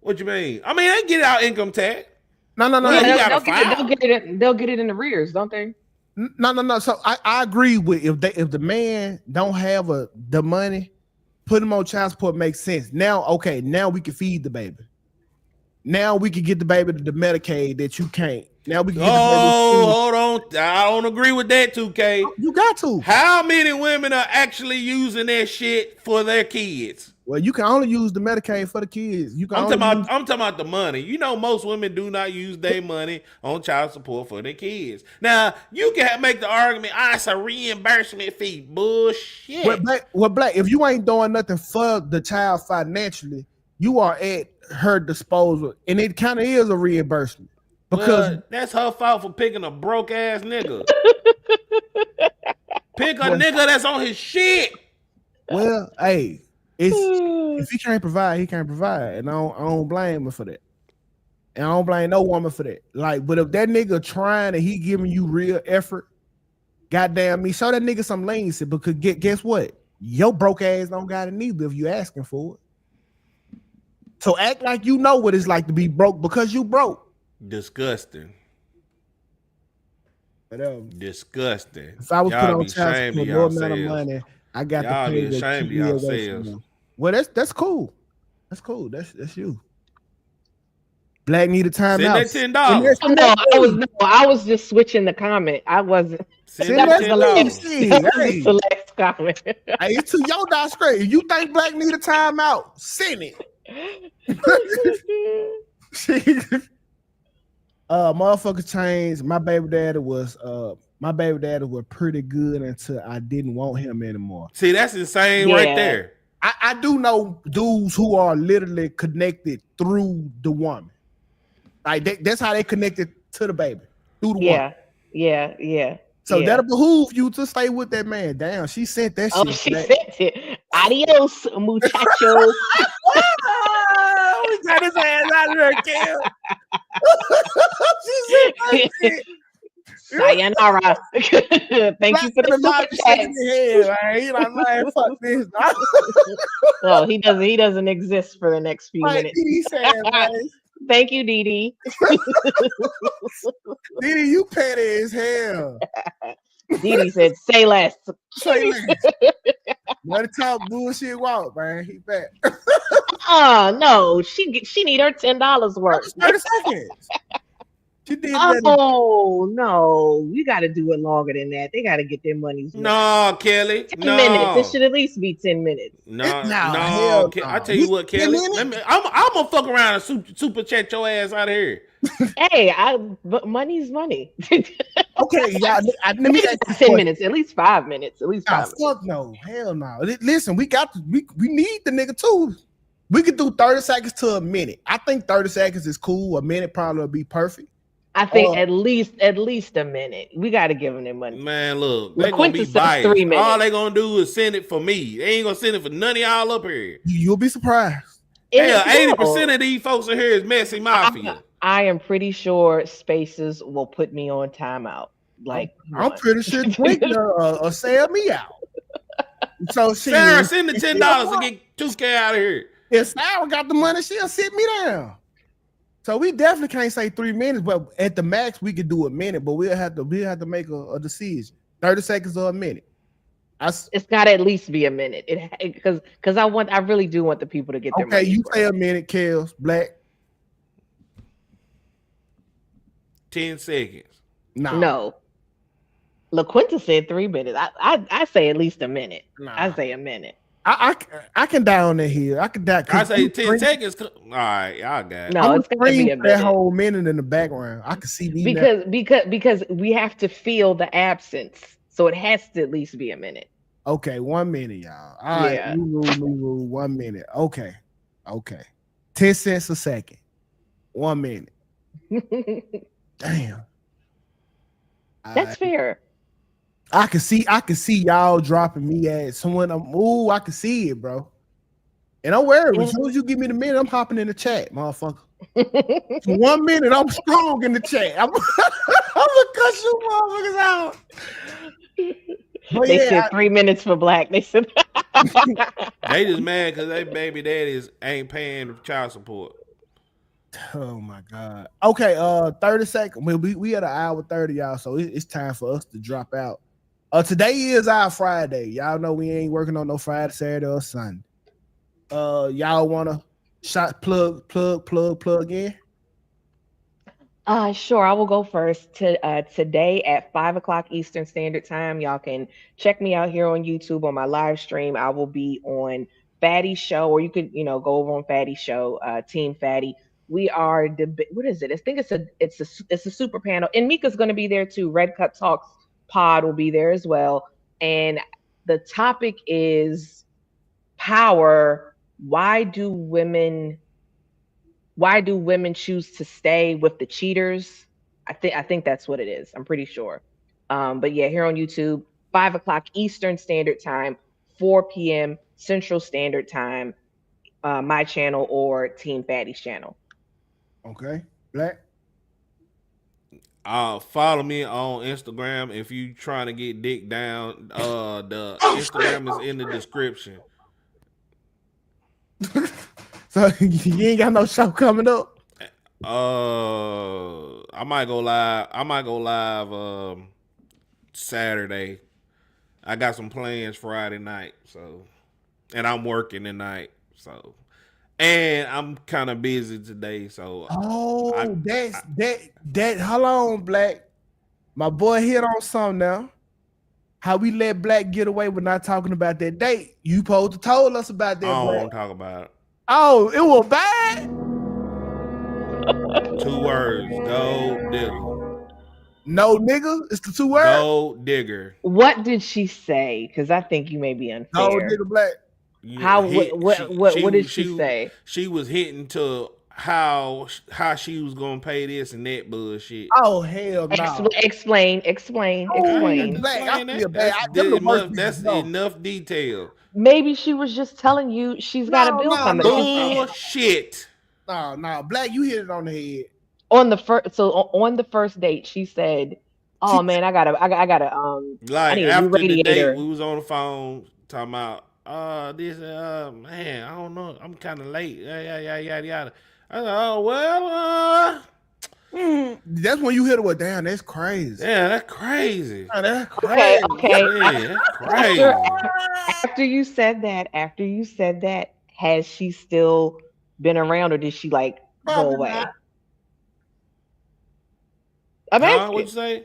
What you mean? I mean, they get out income tax. No. Yeah, they'll get it in arrears, don't they? No. So I agree with if the man don't have the money, put him on child support makes sense. Now we can feed the baby. Now we can get the baby to the Medicaid that you can't. Now we can get the baby. Hold on. I don't agree with that, Tukay. You got to. How many women are actually using that shit for their kids? Well, you can only use the Medicaid for the kids. You can I'm only talking about the money. You know, most women do not use their money on child support for their kids. Now, you can make the argument, it's a reimbursement fee. Bullshit. Black, if you ain't doing nothing for the child financially, you are at her disposal, and it kind of is a reimbursement because that's her fault for picking a broke ass nigga. Pick a nigga that's on his shit. Well, hey, if he can't provide, he can't provide, and I don't blame him for that, and I don't blame no woman for that. Like, but if that nigga trying and he giving you real effort, goddamn me, show that nigga some leniency because guess what? Your broke ass don't got it neither if you asking for it. So act like you know what it's like to be broke because you broke. Disgusting. Disgusting. If I was y'all put on be child ashamed support, of no amount of yourselves. money, I got Y'all to be pay the ashamed of TV away from yourselves. them. Well, that's cool. That's cool. That's you. Black need a timeout. Send that $10. No, I was just switching the comment. I wasn't. Send that that was $10. that was a select comment. Hey, it's to your dot straight. If you think Black need a timeout, send it. Motherfuckers changed. My baby daddy was pretty good until I didn't want him anymore. See, that's insane right there. I do know dudes who are literally connected through the woman. Like that's how they connected to the baby through the woman. Yeah. So that'll behoove you to stay with that man. Damn, she sent that shit. She sent it. Adios, muchacho. We got his ass out of there, Kim. She said that shit. Sayonara. Thank you for the super chat. He like, man, fuck this. No, he doesn't exist for the next few minutes. He said, man. Thank you, Dee. Dee, you petty as hell. Dee said, say less. Say less. Let it talk bullshit walk, man. He back. No, she need her $10 worth. 30 seconds. She did no, we got to do it longer than that. They got to get their money's worth. No, Kelly. 10 minutes. It should at least be 10 minutes. No. I tell you what, Kelly. I'm gonna fuck around and super chat your ass out of here. Hey, but money's money. Okay, y'all. Let me ask 10 minutes, at least 5 minutes. At least 5 minutes. Fuck no, hell no. Listen, we need the nigga too. We could do 30 seconds to a minute. I think 30 seconds is cool. A minute probably would be perfect. I think at least a minute. We got to give them their money. Man, look, they gonna be biased. 3 minutes. All they gonna do is send it for me. They ain't gonna send it for none of y'all up here. You'll be surprised. Yeah, 80% of these folks in here is messy mafia. I am pretty sure Spaces will put me on timeout. Like I'm pretty sure Twink or sell me out. So Sarah, send the $10 to get Tukay out of here. If Sarah got the money, she'll sit me down. So we definitely can't say 3 minutes, but at the max we could do a minute. But we'll have to make a decision. 30 seconds or a minute. It's got to at least be a minute. Because I really do want the people to get their money. Okay, you say a minute, Kels, Black. 10 seconds. No. LaQuinta said 3 minutes. I say at least a minute. I say a minute. I can die on that hill. I can die. I say 10 seconds. All right, y'all got it. No, it's gonna be a minute. That whole minute in the background. I can see me because we have to feel the absence, so it has to at least be a minute. Okay, 1 minute, y'all. All right, new rule. 1 minute. Okay. 10 cents a second. 1 minute. Damn. That's fair. I can see y'all dropping me at someone. I can see it, bro. And don't worry, as soon as you give me the minute, I'm hopping in the chat, motherfucker. 1 minute, I'm strong in the chat. I'm gonna cut you motherfuckers out. But they said 3 minutes for Black. They said they just mad because they baby daddies ain't paying child support. Oh my God. Okay, 30 seconds. We at an hour 30, y'all. So it's time for us to drop out. Today is our Friday. Y'all know we ain't working on no Friday, Saturday, or Sunday. Y'all wanna plug in? Sure. I will go first. Today at 5:00 Eastern Standard Time. Y'all can check me out here on YouTube on my live stream. I will be on Fatty Show, or you could, go over on Fatty Show, Team Fatty. We are what is it? I think it's a super panel, and Mika's going to be there too. Red Cup Talks Pod will be there as well, and the topic is power. Why do women choose to stay with the cheaters? I think that's what it is. I'm pretty sure. But yeah, here on YouTube, 5 o'clock Eastern Standard Time, 4 p.m. Central Standard Time, my channel or Team Fatty's channel. Okay, Black. Follow me on Instagram if you trying to get dick down. The Instagram is in the description. So you ain't got no show coming up? I might go live Saturday. I got some plans Friday night, and I'm working tonight, and I'm kind of busy today, so. That. Hold on, Black. My boy hit on something now. How we let Black get away with not talking about that date? You supposed to told us about that. I don't Black. want to talk about it. Oh, it was bad. 2 words: gold digger. No, nigga, it's the 2 words. Gold digger. What did she say? Because I think you may be unfair. Gold digger, Black. How? What did she say? She was hitting to how she was gonna pay this and that bullshit. Oh hell no! Explain. Black, I feel bad. That's enough detail. Maybe she was just telling you she's got a bill coming. Bullshit. No, Black, you hit it on the head. On the first date, she said, "Oh man, I gotta like I need after a new radiator." The date, we was on the phone talking about man, I don't know, I'm kind of late. Yada. I said, oh well. That's when you hit it with, damn, that's crazy. Yeah, that's crazy. Oh, that's crazy. Okay. Yeah, that's crazy. After you said that, has she still been around, or did she like go away? I'm asking. What'd you say?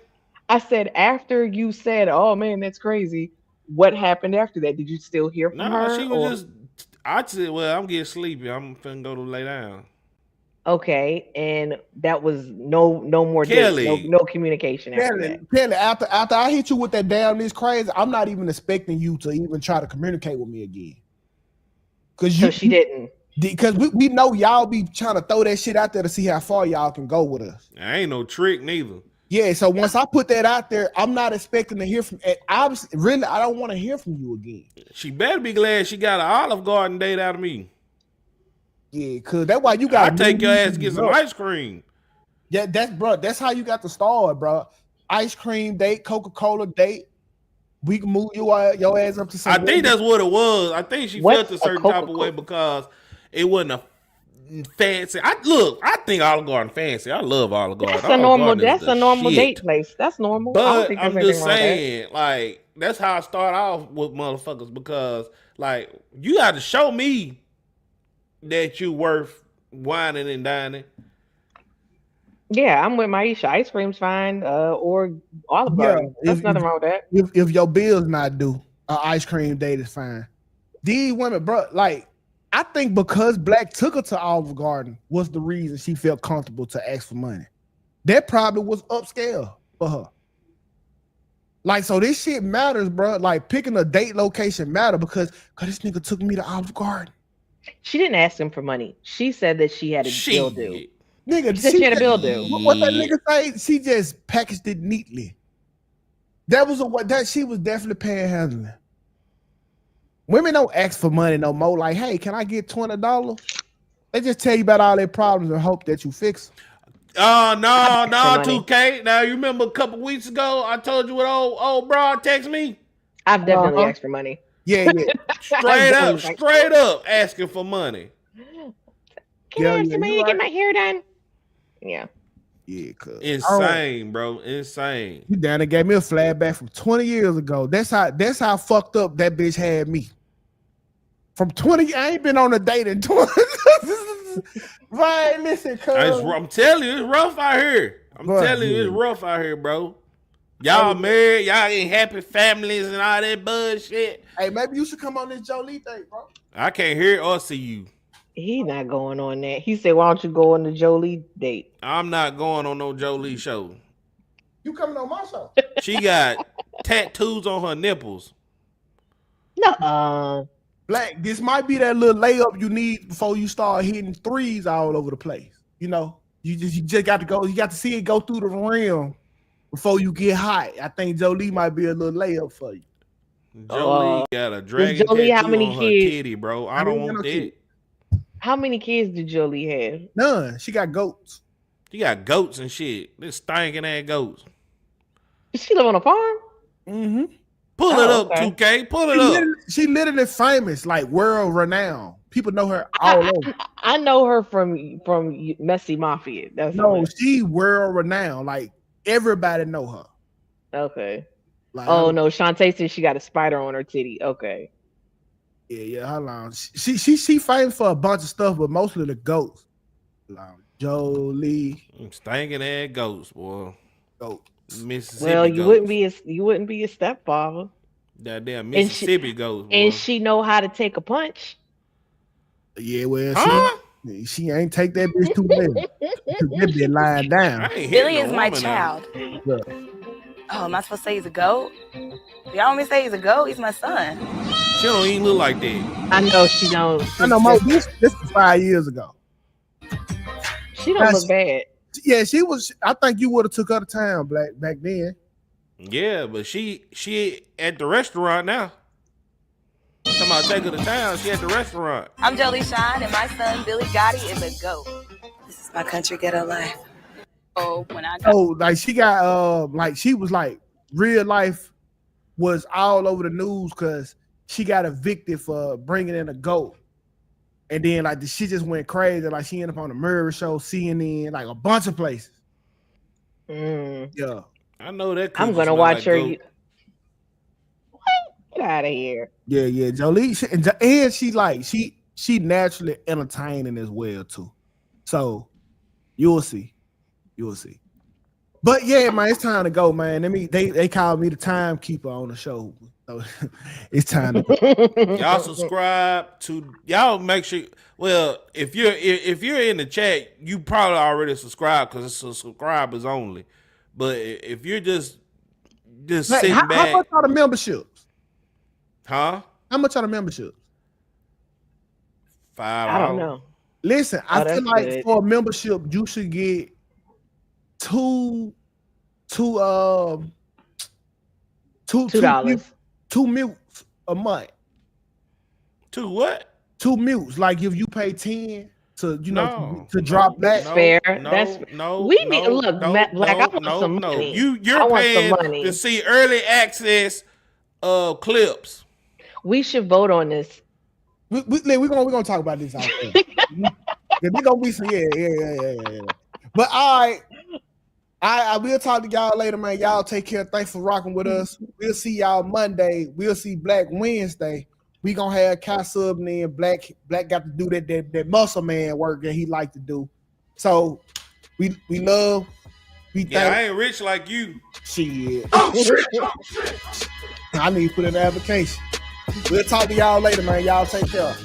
I said after you said, "Oh man, that's crazy." What happened after that? Did you still hear from her? No, she was I said, well, I'm getting sleepy. I'm finna go to lay down. Okay, and that was no more Kelly. dates, no communication after that. Kelly, after I hit you with that damn this crazy, I'm not even expecting you to even try to communicate with me again. So she didn't. Because we know y'all be trying to throw that shit out there to see how far y'all can go with us. I ain't no trick neither. Yeah, so once I put that out there, I'm not expecting to hear from. Obviously, really, I don't want to hear from you again. She better be glad she got an Olive Garden date out of me. Yeah, cause that's why you got. I take your ass to get some ice cream. Yeah, that's how you got to start, bro. Ice cream date, Coca-Cola date. We can move your ass up to something. I think that's what it was. I think she felt a certain type of way because it wasn't a fancy. I think Olive Garden fancy. I love Olive Garden. That's a normal date place. That's normal. But I'm just saying, like, that's how I start off with motherfuckers, because like you got to show me that you worth whining and dining. Yeah, I'm with Maisha. Ice cream's fine, or Olive Garden. There's nothing wrong with that. If your bill's not due, an ice cream date is fine. These women, bro, like, I think because Black took her to Olive Garden was the reason she felt comfortable to ask for money. That probably was upscale for her. Like, so this shit matters, bro. Like, picking a date location matter because this nigga took me to Olive Garden. She didn't ask him for money. She said that she had a bill due. Nigga, she had a bill due. What that nigga say? She just packaged it neatly. That she was definitely panhandling. Women don't ask for money no more. Like, hey, can I get $20? They just tell you about all their problems and hope that you fix them. No, Tukay. Now you remember a couple weeks ago I told you what old bro text me? I've definitely asked for money. Yeah. straight up asking for money. Can I have some money to get my hair done? Yeah. Yeah, cuz. Insane, bro. Insane. You down there gave me a flashback from 20 years ago. That's how fucked up that bitch had me. From 20, I ain't been on a date in 20. Right, listen, cuz. I'm telling you, it's rough out here. It's rough out here, bro. Y'all married, y'all in happy families and all that bullshit. Hey, maybe you should come on this Jolie thing, bro. I can't hear or see you. He not going on that. He said, "Why don't you go on the Jolie date?" I'm not going on no Jolie show. You coming on my show? She got tattoos on her nipples. No. Black, this might be that little layup you need before you start hitting threes all over the place. You know, you just got to go. You got to see it go through the rim before you get hot. I think Jolie might be a little layup for you. Jolie got a dragon Jolie, how tattoo many on her kids? kitty, bro. I don't want that. How many kids did Jolie have? None. She got goats. She got goats and shit. This stinking ass goats. Does she live on a farm? Mm-hmm. Pull it up, Tukay. Pull it up. She literally famous, like world renowned. People know her all over. I know her from Messy Mafia. That's she world renowned. Like everybody know her. Okay. Like, no, Shantae said she got a spider on her titty. Okay. Yeah. Hold on. She famous for a bunch of stuff, but mostly the goats. Like Jolie. Stinking ass goats, boy. Goats. Mississippi. Well, you goats. wouldn't be a stepfather. That damn Mississippi goats. Boy. And she know how to take a punch. Yeah, well, she ain't take that bitch too late. That bitch lying down. Billy is my child. Yeah. Oh, am I supposed to say he's a goat? Y'all want me to say he's a goat? He's my son. She don't even look like that. I know she don't. I know, Mo, this was 5 years ago. She don't look bad. Yeah, she was. I think you would have took her to town back then. Yeah, but she at the restaurant now. Talking about take her to town. She at the restaurant. I'm Jolie Shine, and my son Billy Gotti is a goat. This is my country ghetto life. Oh, when I got like she got like she was like real life was all over the news because she got evicted for bringing in a goat. And then like the shit just went crazy. Like she ended up on the Murray Show, CNN, like a bunch of places. Yeah, I know that. I'm gonna watch her. What? Get out of here. Yeah. Jolie, and she naturally entertaining as well too. So you'll see. But yeah, man, it's time to go, man. They called me the timekeeper on the show. So it's time to go. Y'all subscribe to make sure. Well, if you're in the chat, you probably already subscribed because it's subscribers only. But if you're just sitting back, how much are the memberships? Huh? How much are the memberships? $5. I don't know. Listen, I feel like good. for a membership, you should get $2 2 mutes a month. 2 what? 2 mutes. Like if you pay 10 to to drop that. That's fair. Look, Black. I want some money. You're paying to see early access clips. We should vote on this. We're gonna talk about this out there. There's gonna be some yeah. But I will talk to y'all later, man. Y'all take care. Thanks for rocking with us. We'll see y'all Monday. We'll see Black Wednesday. We gonna have Kai Sub and then Black got to do that muscle man work that he like to do. So we love. I ain't rich like you. Shit. I need to put in an application. We'll talk to y'all later, man. Y'all take care.